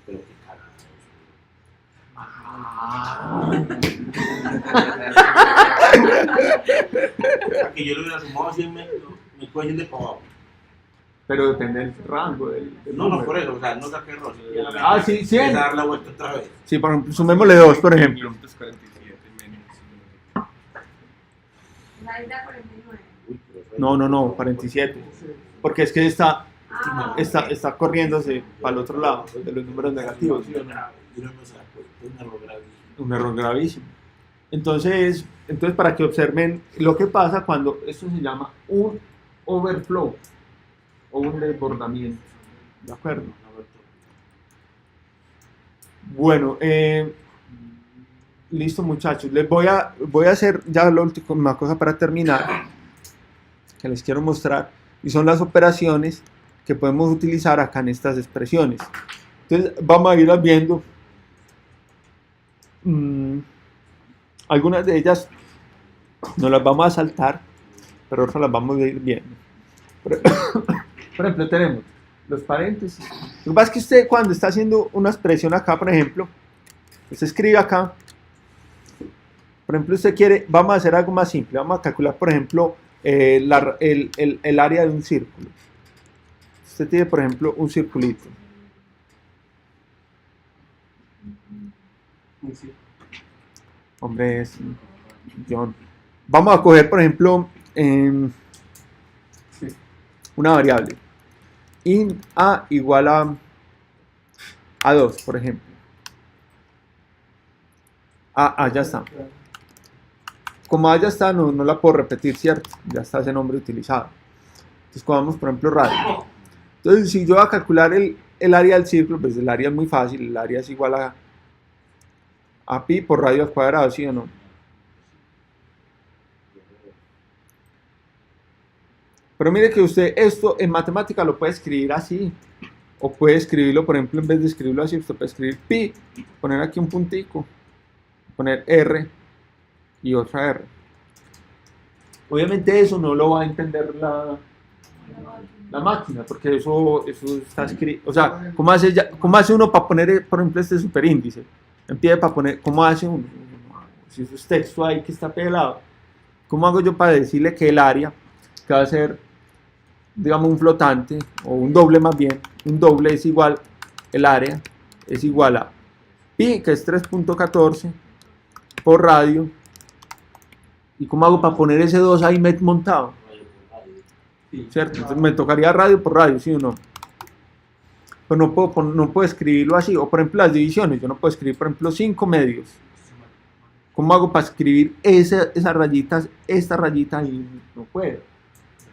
[SPEAKER 2] Pero qué cagada. Aquí yo lo hubiera sumado así me cogen de para abajo.
[SPEAKER 1] Pero depende del rango del
[SPEAKER 2] No,
[SPEAKER 1] número.
[SPEAKER 2] por eso, o sea, no saqué error.
[SPEAKER 1] Ah, sí, 100.
[SPEAKER 2] Empieza a dar la vuelta otra vez.
[SPEAKER 1] Sí, por ejemplo, sumémosle 2, por ejemplo.
[SPEAKER 4] 547 menos.
[SPEAKER 6] La isla 49.
[SPEAKER 2] Uy, pero eso es-
[SPEAKER 1] No, 47. Porque es que está
[SPEAKER 6] Ah,
[SPEAKER 1] está corriéndose para el otro lado de los números negativos. ¿Sí o no?
[SPEAKER 2] Y uno no se da cuenta, es un error gravísimo.
[SPEAKER 1] Un error gravísimo. Entonces, para que observen lo que pasa cuando esto se llama un overflow o un desbordamiento. ¿De acuerdo? Bueno, listo muchachos. Les voy a hacer ya la última cosa para terminar que les quiero mostrar y son las operaciones que podemos utilizar acá en estas expresiones. Entonces vamos a irlas viendo. Algunas de ellas no las vamos a saltar, pero otras las vamos a ir viendo. Por ejemplo, tenemos los paréntesis. Lo que pasa es que usted cuando está haciendo una expresión acá, por ejemplo, usted escribe acá. Por ejemplo, usted quiere, vamos a hacer algo más simple. Vamos a calcular, por ejemplo, el área de un círculo. Usted tiene, por ejemplo, un circulito. Hombre, es John. Vamos a coger, por ejemplo, una variable. Int a igual a 2, por ejemplo. Ya está. Como ya está, no la puedo repetir, ¿cierto? Ya está ese nombre utilizado. Entonces, cogamos, por ejemplo, radio. Entonces, si yo voy a calcular el área del círculo, pues el área es muy fácil. El área es igual a pi por radio al cuadrado, ¿sí o no? Pero mire que usted esto en matemática lo puede escribir así. O puede escribirlo, por ejemplo, en vez de escribirlo así, usted puede escribir pi, poner aquí un puntico, poner r y otra r. Obviamente eso no lo va a entender la máquina, porque eso está escrito. O sea, ¿cómo hace uno para poner, por ejemplo, este superíndice? Empieza para poner, ¿cómo hace uno? Si eso es texto ahí que está pelado, ¿cómo hago yo para decirle que el área, que va a ser, digamos, un flotante, o un doble más bien, un doble es igual, el área es igual a pi, que es 3.14, por radio? ¿Y cómo hago para poner ese 2 ahí montado? ¿Cierto? Entonces me tocaría radio por radio, ¿sí o no? Pero no puedo escribirlo así. O por ejemplo las divisiones, yo no puedo escribir, por ejemplo, 5 medios. ¿Cómo hago para escribir esas rayitas, esta rayita ahí? No puedo.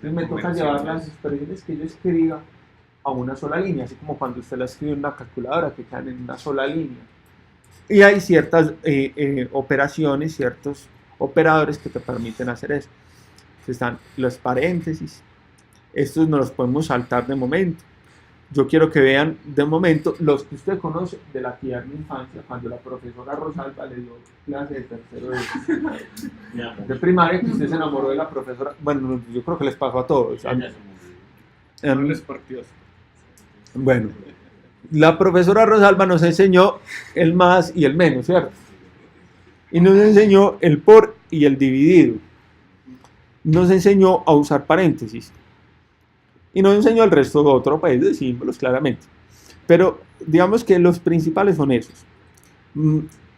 [SPEAKER 1] Entonces me toca llevar las expresiones que yo escriba a una sola línea, así como cuando usted la escribe en una calculadora, que quedan en una sola línea. Y hay ciertas operaciones, ciertos operadores que te permiten hacer eso. Están los paréntesis, estos no los podemos saltar de momento. Yo quiero que vean de momento los que usted conoce de la tierna infancia, cuando la profesora Rosalba le dio clase de tercero de primaria, que usted se enamoró de la profesora. Bueno, yo creo que les pasó a todos.
[SPEAKER 4] No les partió.
[SPEAKER 1] Bueno, la profesora Rosalba nos enseñó el más y el menos, ¿cierto? Y nos enseñó el por y el dividido. Nos enseñó a usar paréntesis. Y nos enseñó el resto de otro país de símbolos, claramente. Pero digamos que los principales son esos.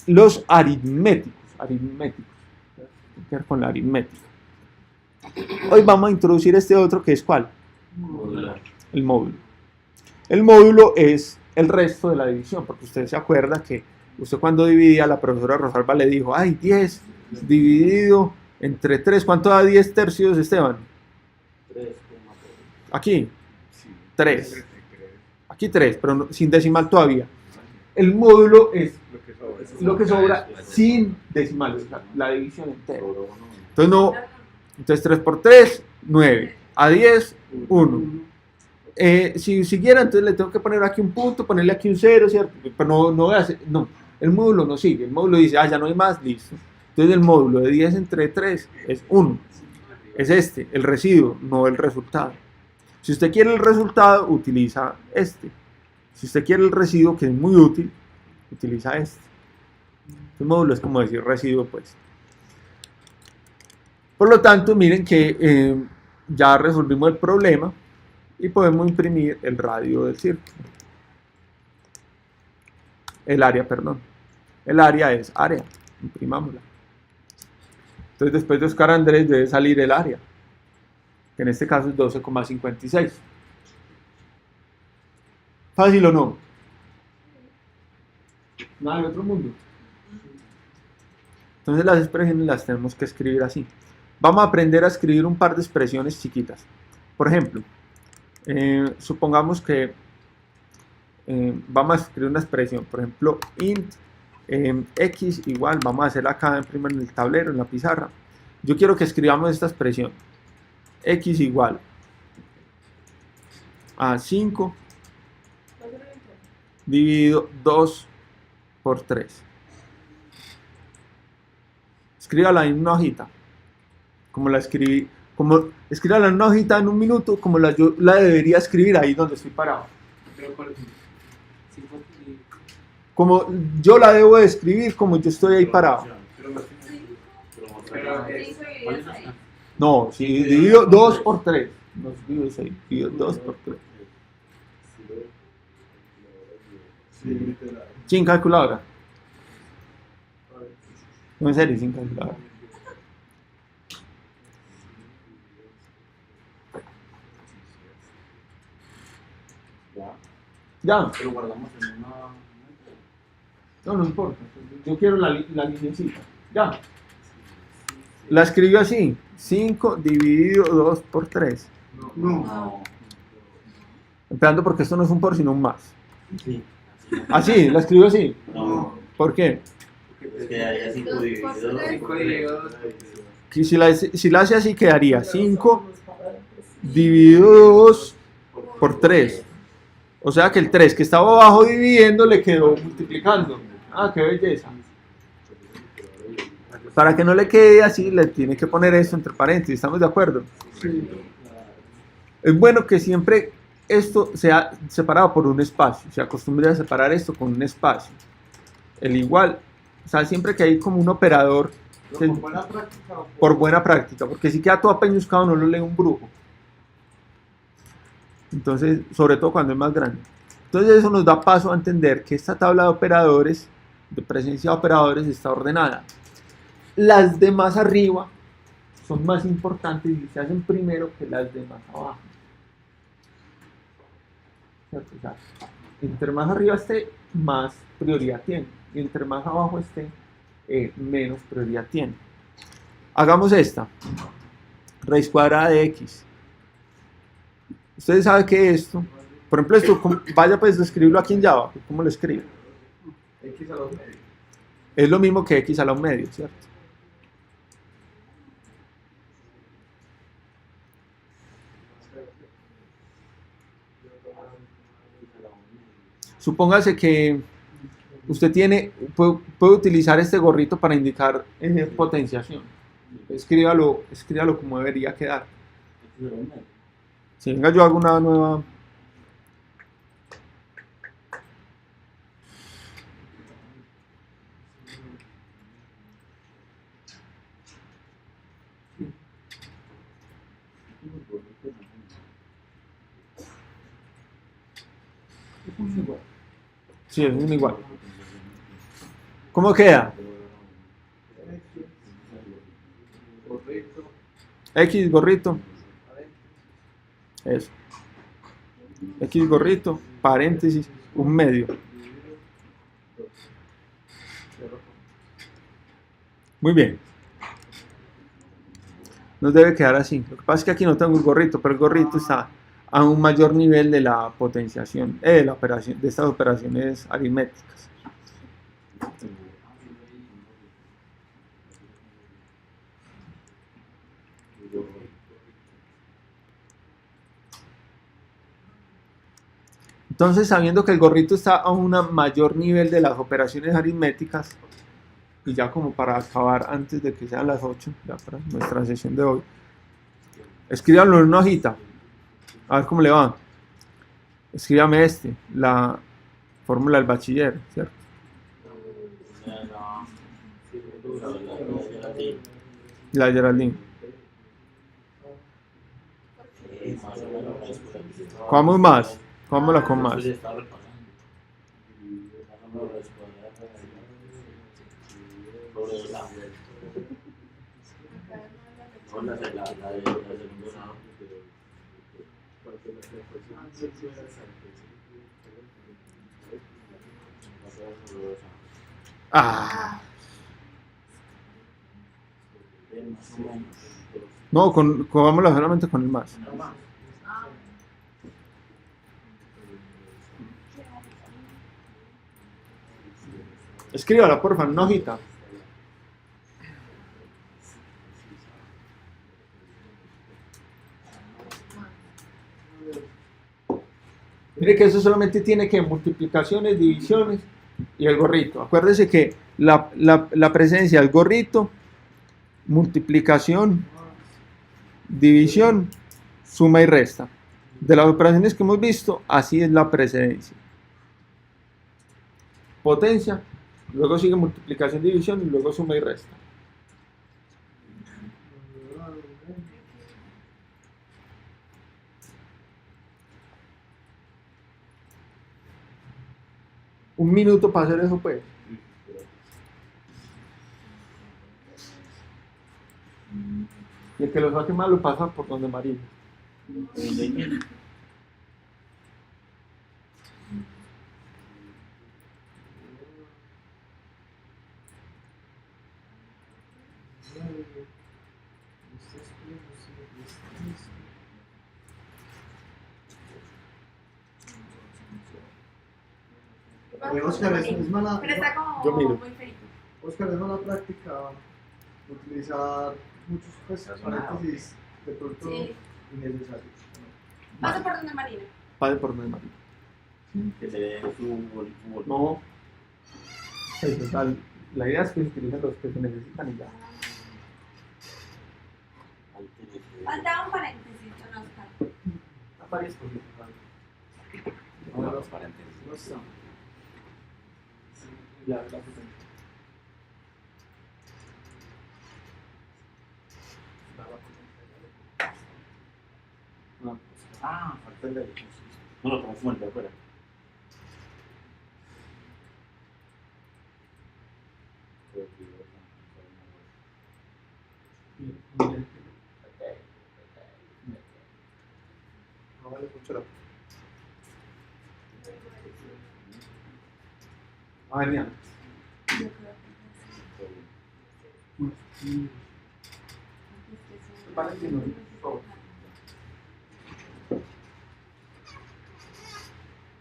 [SPEAKER 1] Los aritméticos. Tiene que ver con la aritmética. Hoy vamos a introducir este otro que es ¿cuál? El módulo. El módulo es el resto de la división, porque usted se acuerda que usted cuando dividía, la profesora Rosalba le dijo, ay, 10 dividido entre 3, ¿cuánto da 10 tercios, Esteban?
[SPEAKER 2] 3,3.
[SPEAKER 1] Aquí, 3. Aquí 3, pero no, sin decimal todavía. El módulo es lo que sobra sin decimales, o sea, la división entera. Entonces 3 por 3, 9. A 10, 1. Si siguiera, entonces le tengo que poner aquí un punto, ponerle aquí un 0, ¿cierto? Pero no, el módulo no sigue. El módulo dice, ya no hay más, listo. Entonces el módulo de 10 entre 3 es 1. Es este, el residuo, no el resultado. Si usted quiere el resultado, utiliza este. Si usted quiere el residuo, que es muy útil, utiliza este. El módulo es como decir residuo, pues. Por lo tanto, miren que ya resolvimos el problema y podemos imprimir el radio del círculo. El área, perdón. El área es área. Imprimámosla. Entonces, después de Oscar Andrés debe salir el área, que en este caso es 12,56. ¿Fácil o no? Nada del otro mundo. Entonces las expresiones las tenemos que escribir así. Vamos a aprender a escribir un par de expresiones chiquitas. Por ejemplo, supongamos que vamos a escribir una expresión. Por ejemplo, int x igual, vamos a hacerla acá en el tablero, en la pizarra. Yo quiero que escribamos esta expresión. X igual a 5 dividido 2 por 3. Escríbala en una hojita, como la escribí, escríbala en una hojita en un minuto, como yo la debería escribir ahí donde estoy parado. Como yo la debo de escribir, como yo estoy ahí parado. No, si divido 2 por 3. No divido 6, divido 2 por 3. Sin calculadora. No, en serio, sin calculadora. Ya.
[SPEAKER 2] Lo guardamos en una.
[SPEAKER 1] No importa. Yo quiero la lineecita. Ya. La escribió así. 5 dividido 2 por 3.
[SPEAKER 3] No.
[SPEAKER 1] Empezando porque esto no es un por, sino un más.
[SPEAKER 2] Sí.
[SPEAKER 1] Así, la escribió así.
[SPEAKER 2] No.
[SPEAKER 1] ¿Por qué?
[SPEAKER 2] Es que haría 5 dividido.
[SPEAKER 1] Que si la hace así, quedaría 5 dividido 2 por 3. O sea que el 3 que estaba abajo dividiendo le quedó multiplicando. Ah, qué belleza. Para que no le quede así, le tiene que poner esto entre paréntesis. ¿Estamos de acuerdo?
[SPEAKER 3] Sí.
[SPEAKER 1] Es bueno que siempre esto sea separado por un espacio. Se acostumbre a separar esto con un espacio. El igual. O sea, siempre que hay como un operador. Que,
[SPEAKER 5] Por buena práctica.
[SPEAKER 1] por buena práctica. Porque si queda todo apeñuscado, no lo lee un brujo. Entonces, sobre todo cuando es más grande. Entonces, eso nos da paso a entender que esta tabla de operadores, de presencia de operadores, está ordenada. Las de más arriba son más importantes y se hacen primero que las de más abajo. ¿Cierto? O sea, entre más arriba esté, más prioridad tiene. Y entre más abajo esté, menos prioridad tiene. Hagamos esta. Raíz cuadrada de x. Ustedes saben que esto, Por ejemplo, esto, vaya pues a escribirlo aquí en Java. ¿Cómo lo escribe?
[SPEAKER 5] X a los medios.
[SPEAKER 1] Es lo mismo que x a la 1/2, ¿cierto? Supóngase que usted puede utilizar este gorrito para indicar potenciación. Escríbalo como debería quedar. Si venga, yo hago una nueva. Sí, es un igual. ¿Cómo queda? X gorrito. Eso. X gorrito, paréntesis, 1/2. Muy bien. Nos debe quedar así. Lo que pasa es que aquí no tengo el gorrito, pero el gorrito está a un mayor nivel de la potenciación, de la operación, de estas operaciones aritméticas. Entonces, sabiendo que el gorrito está a un mayor nivel de las operaciones aritméticas, y ya como para acabar antes de que sean las 8, ya para nuestra sesión de hoy, escríbanlo en una hojita, a ver cómo le va. Escríbame la fórmula del bachiller, ¿cierto? La Geraldine. ¿Cómo más? Vámonos con más. Ah. No, vámonos solamente con el más. Escríbala, porfa, en una hojita. Mire que eso solamente tiene que multiplicaciones, divisiones y el gorrito. Acuérdese que la presencia del gorrito, multiplicación, división, suma y resta. De las operaciones que hemos visto, así es la precedencia. Potencia, luego sigue multiplicación, división y luego suma y resta. Un minuto para hacer eso, pues. Y el que lo saque mal lo pasa por donde María.
[SPEAKER 3] Oscar, es mala.
[SPEAKER 6] Pero está como
[SPEAKER 1] Yo miro.
[SPEAKER 6] muy feito.
[SPEAKER 3] Oscar, es mala práctica utilizar muchos paréntesis de pronto
[SPEAKER 6] Sí.
[SPEAKER 3] innecesarios.
[SPEAKER 6] Pasa por donde Marina.
[SPEAKER 1] Pase por donde María.
[SPEAKER 2] Que se dé su bol.
[SPEAKER 1] No. Sí, total. La idea es que se utilicen los que se necesitan y ya.
[SPEAKER 6] Faltaba un paréntesis, don Oscar.
[SPEAKER 7] Varias cosas.
[SPEAKER 8] No, los paréntesis.
[SPEAKER 7] No está. La
[SPEAKER 2] Ah, falta el de. No lo pongo como el de afuera.
[SPEAKER 1] No vale mucho la pena. Diana.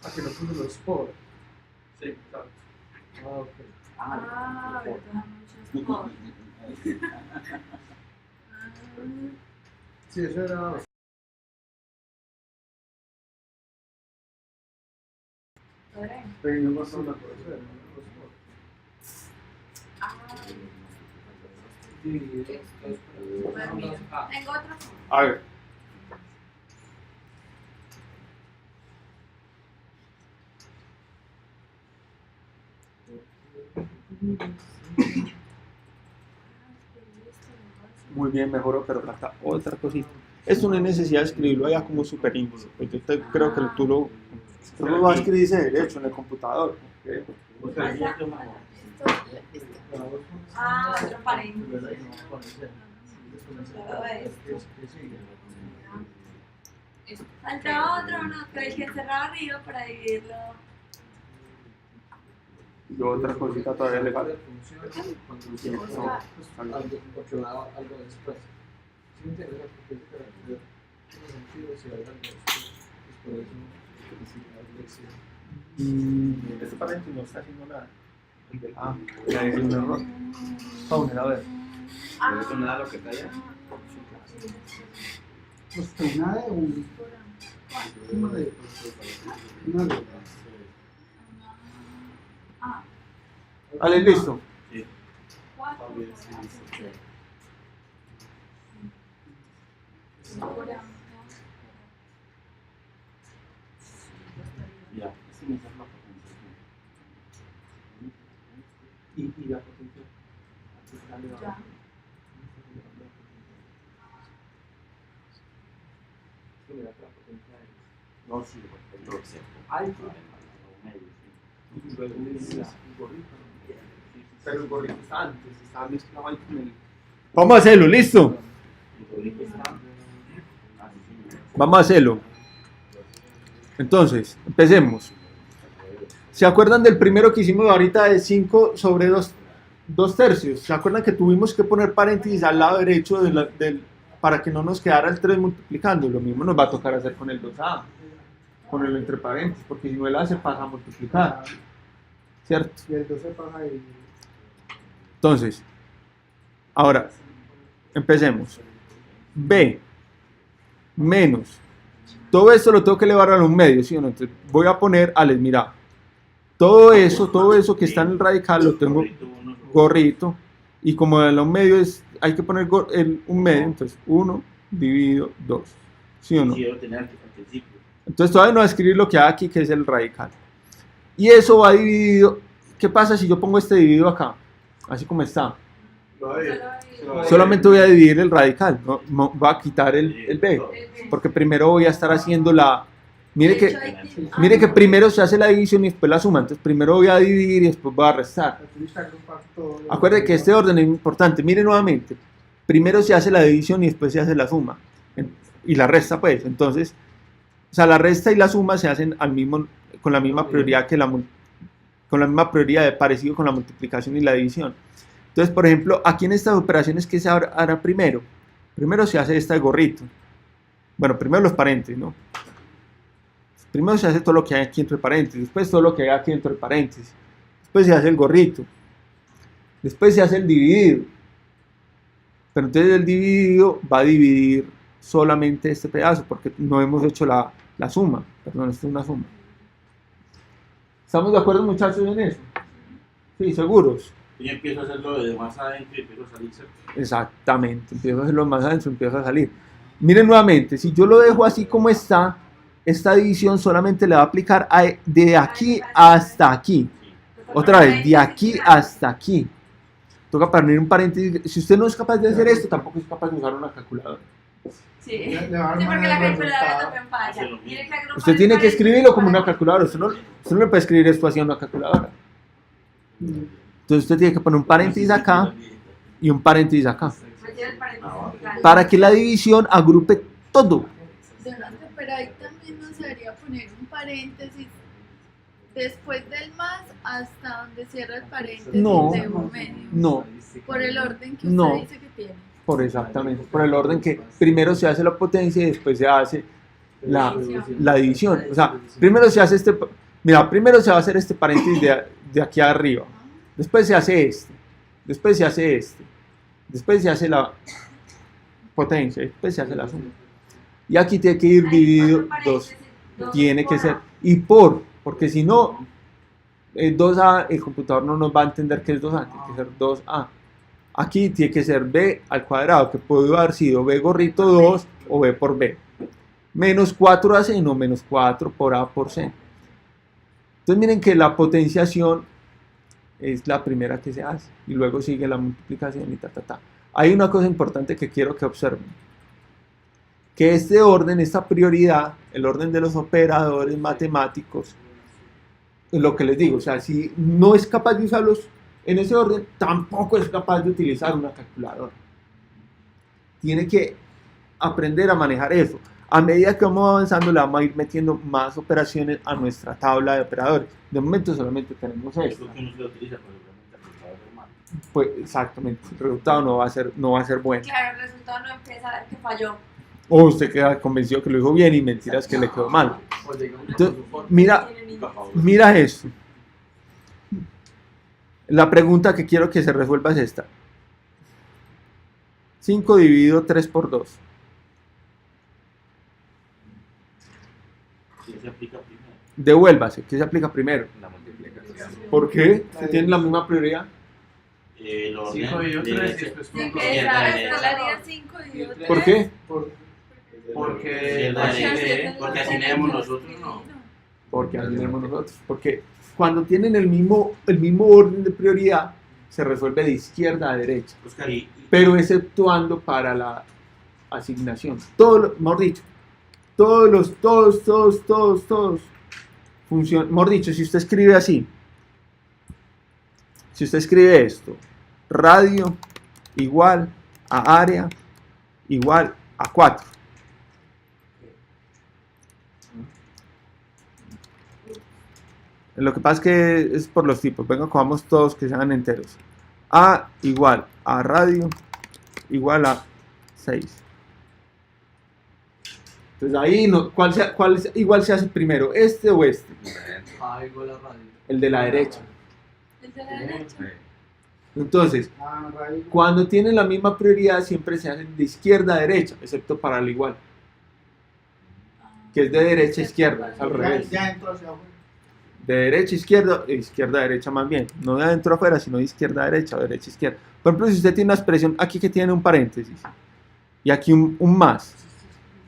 [SPEAKER 3] a que no puso los por.
[SPEAKER 5] Sí, exacto.
[SPEAKER 3] Ah, ok.
[SPEAKER 6] Ah, verdad, muchos por.
[SPEAKER 3] Sí, eso era. Pero no pasó una cosa, no los por.
[SPEAKER 6] Tengo otra forma.
[SPEAKER 1] A ver. Muy bien, mejoró, pero falta otra cosita. Esto no hay necesidad de escribirlo allá como superíndice. Pues yo creo que tú lo vas a escribir de derecho en el computador.
[SPEAKER 2] O sea, ya que más.
[SPEAKER 6] Ah, otro paréntesis. Todo esto. Faltaba otro, ¿no? Que el que cerraba arriba para dividirlo.
[SPEAKER 1] Y otra cosita todavía le falta.
[SPEAKER 5] Porque va algo después. ¿Sí me entiendes? Porque ese carácter tiene sentido si hay algo después. Es por eso que sí, la lección.
[SPEAKER 1] Este paréntesis no está haciendo nada. Ya es un error. Vamos a ver.
[SPEAKER 8] ¿No es nada lo que está allá?
[SPEAKER 3] Pues una de un. Una de. Una de.
[SPEAKER 1] Vale, listo.
[SPEAKER 2] Sí. Ya.
[SPEAKER 7] Sí, esa es la potencia. Y la potencia. Aquí está elevada. Sí, mira, la potencia es.
[SPEAKER 2] No, sí, porque yo sé.
[SPEAKER 7] Alfa.
[SPEAKER 2] Medio, sí.
[SPEAKER 7] Y luego viene el gorrito.
[SPEAKER 1] Pero el gorrito está antes, está mezclado ahí con el. Vamos a hacerlo, listo.
[SPEAKER 2] El gorrito está.
[SPEAKER 1] Vamos a hacerlo. Entonces, empecemos. ¿Se acuerdan del primero que hicimos ahorita de 5 sobre 2 tercios? ¿Se acuerdan que tuvimos que poner paréntesis al lado derecho para que no nos quedara el 3 multiplicando? Lo mismo nos va a tocar hacer con el 2a, con el entre paréntesis, porque si no el a se pasa a multiplicar. ¿Cierto?
[SPEAKER 3] Y el 12 pasa ahí.
[SPEAKER 1] Entonces, ahora, empecemos. B menos. Todo esto lo tengo que elevar a un medio, ¿sí o no? Entonces voy a poner, Alex, mira, todo eso que está en el radical lo tengo gorrito, y como en un medio hay que poner un medio, entonces 1 dividido 2, ¿sí o no?
[SPEAKER 2] Quiero tener al principio.
[SPEAKER 1] Entonces todavía no voy a escribir lo que hay aquí, que es el radical. Y eso va dividido. ¿Qué pasa si yo pongo este dividido acá? Así como está. Solamente voy a dividir el radical, no voy a quitar el b, porque primero voy a estar haciendo la. Mire que primero se hace la división y después la suma. Entonces primero voy a dividir y después voy a restar. Acuerde que este orden es importante. Mire nuevamente. Primero se hace la división y después se hace la suma. Y la resta, pues. Entonces, o sea, la resta y la suma se hacen con la misma prioridad con la misma prioridad de parecido con la multiplicación y la división. Entonces, por ejemplo, aquí en estas operaciones, ¿qué se hará primero? Primero se hace esta de gorrito. Bueno, primero los paréntesis, ¿no? Primero se hace todo lo que hay aquí entre paréntesis, después todo lo que hay aquí entre paréntesis. Después se hace el gorrito. Después se hace el dividido. Pero entonces el dividido va a dividir solamente este pedazo, porque no hemos hecho la suma. Perdón, esto es una suma. ¿Estamos de acuerdo, muchachos, en eso? Sí, seguros.
[SPEAKER 2] Y empiezo a hacerlo de más adentro y empiezo a salir.
[SPEAKER 1] Exactamente, empiezo a hacerlo más adentro, empiezo a salir. Miren nuevamente, si yo lo dejo así como está, esta división solamente le va a aplicar de aquí hasta aquí. Otra vez, de aquí hasta aquí. Toca poner un paréntesis. Si usted no es capaz de hacer esto, tampoco es capaz de usar una calculadora.
[SPEAKER 6] Sí, sí, porque la calculadora también falla.
[SPEAKER 1] Usted tiene que escribirlo como una calculadora. Usted no le puede escribir esto así en una calculadora. Entonces usted tiene que poner un paréntesis acá y un paréntesis acá. Para que la división agrupe todo.
[SPEAKER 6] Pero ahí también nos debería poner un paréntesis después del más hasta donde cierra el paréntesis
[SPEAKER 1] No,
[SPEAKER 6] de un medio.
[SPEAKER 1] No,
[SPEAKER 6] Por el orden que usted
[SPEAKER 1] No.
[SPEAKER 6] dice que tiene.
[SPEAKER 1] exactamente. Por el orden que primero se hace la potencia y después se hace la división. O sea, primero se hace Mira, primero se va a hacer este paréntesis de aquí arriba. Después se hace este. Después se hace este. Después se hace la potencia. Después se hace la suma. Y aquí tiene que ir dividido 2. Tiene que ser. Y porque si no, 2A, el computador no nos va a entender que es 2A. Tiene que ser 2A. Aquí tiene que ser B al cuadrado, que puede haber sido B gorrito 2 o B por B. Menos 4AC, no menos 4 por A por C. Entonces miren que la potenciación es la primera que se hace. Y luego sigue la multiplicación y ta. Hay una cosa importante que quiero que observen. Que este orden, esta prioridad, el orden de los operadores matemáticos, es lo que les digo. O sea, si no es capaz de usarlos en ese orden, tampoco es capaz de utilizar una calculadora. Tiene que aprender a manejar eso. A medida que vamos avanzando, le vamos a ir metiendo más operaciones a nuestra tabla de operadores. De momento solamente tenemos esto.
[SPEAKER 2] Esto que no se utiliza para el resultado normal.
[SPEAKER 1] Pues exactamente, el resultado no va a ser bueno.
[SPEAKER 6] Claro, el resultado no empieza a ver que falló.
[SPEAKER 1] O usted queda convencido que lo dijo bien y mentiras que le quedó mal.
[SPEAKER 5] O digamos,
[SPEAKER 1] Entonces, mira esto. La pregunta que quiero que se resuelva es esta. 5 dividido 3 por 2.
[SPEAKER 2] ¿Qué se aplica primero?
[SPEAKER 1] Devuélvase. ¿Qué se aplica primero?
[SPEAKER 8] La multiplicación.
[SPEAKER 1] ¿Por qué? Si tienen la misma prioridad.
[SPEAKER 2] El orden
[SPEAKER 5] 5 dividido
[SPEAKER 2] de
[SPEAKER 5] 3 y
[SPEAKER 2] derecha.
[SPEAKER 5] después
[SPEAKER 6] Sí,
[SPEAKER 5] punto.
[SPEAKER 6] que
[SPEAKER 2] Izquierda,
[SPEAKER 6] esa
[SPEAKER 2] derecha.
[SPEAKER 6] la haría 5 dividido 3.
[SPEAKER 1] ¿Por qué?
[SPEAKER 5] Porque
[SPEAKER 2] Porque así leemos nosotros, ¿no?
[SPEAKER 1] Porque así leemos nosotros. Porque cuando tienen el mismo orden de prioridad, se resuelve de izquierda a derecha.
[SPEAKER 2] Oscar,
[SPEAKER 1] Pero exceptuando para la asignación. Mejor dicho, todos funcionan. Mejor dicho, si usted escribe así, si usted escribe esto, radio igual a área igual a 4. Lo que pasa es que es por los tipos. Venga, cojamos todos que sean enteros. A igual a radio igual a 6. Entonces ahí, ¿cuál igual se hace primero? ¿Este o este?
[SPEAKER 5] A igual a radio.
[SPEAKER 1] El de la derecha.
[SPEAKER 6] El de la derecha.
[SPEAKER 1] Entonces, cuando tienen la misma prioridad, siempre se hacen de izquierda a derecha, excepto para el igual. Que es de derecha a izquierda, es al revés.
[SPEAKER 3] Ya entró hacia afuera.
[SPEAKER 1] De derecha a izquierda, izquierda a derecha más bien. No de adentro a afuera, sino de izquierda a derecha o derecha a izquierda. Por ejemplo, si usted tiene una expresión aquí que tiene un paréntesis, y aquí un más,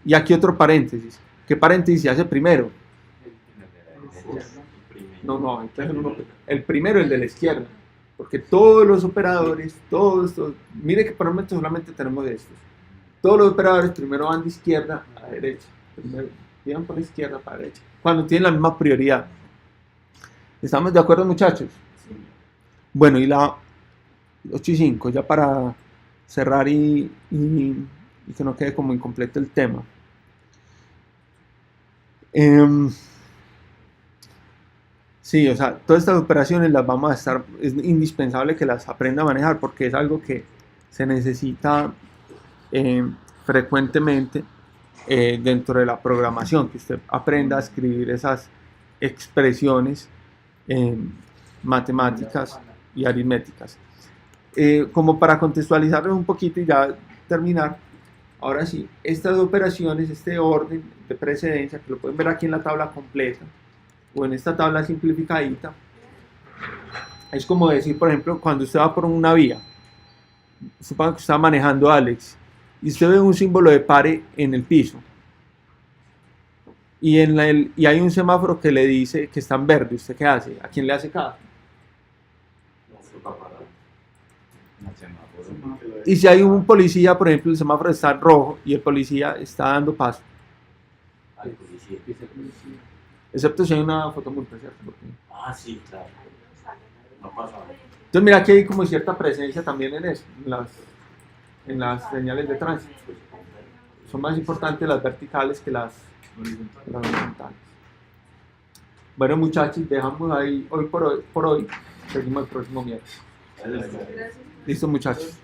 [SPEAKER 1] y aquí otro paréntesis. ¿Qué paréntesis se hace primero? No, hay que hacer uno. El primero, el de la izquierda. Porque todos los operadores, todos, mire que por el momento solamente tenemos estos. Todos los operadores primero van de izquierda a derecha. Primero van por la izquierda para derecha. Cuando tienen la misma prioridad. ¿Estamos de acuerdo, muchachos? Bueno, y la 8 y 5, ya para cerrar y que no quede como incompleto el tema. Sí, o sea, todas estas operaciones las vamos a estar, es indispensable que las aprenda a manejar porque es algo que se necesita frecuentemente dentro de la programación, que usted aprenda a escribir esas expresiones matemáticas y aritméticas. Como para contextualizarles un poquito y ya terminar, ahora sí, estas operaciones, este orden de precedencia, que lo pueden ver aquí en la tabla completa, o en esta tabla simplificadita, es como decir, por ejemplo, cuando usted va por una vía, suponga que está manejando Alex, y usted ve un símbolo de pare en el piso, y hay un semáforo que le dice que está en verde, ¿usted qué hace? ¿A quién le hace caso? Y si hay un policía, por ejemplo, el semáforo está en rojo y el policía está dando paso,
[SPEAKER 2] al policía.
[SPEAKER 1] excepto si hay una fotomulta, ¿cierto? Porque...
[SPEAKER 2] Sí, claro. No pasa nada.
[SPEAKER 1] Entonces mira que hay como cierta presencia también en eso, en las señales de tránsito. Son más importantes las verticales que las horizontales. Bueno, muchachos, dejamos ahí hoy por hoy. Seguimos el próximo miércoles.
[SPEAKER 2] Gracias.
[SPEAKER 1] Listo, muchachos.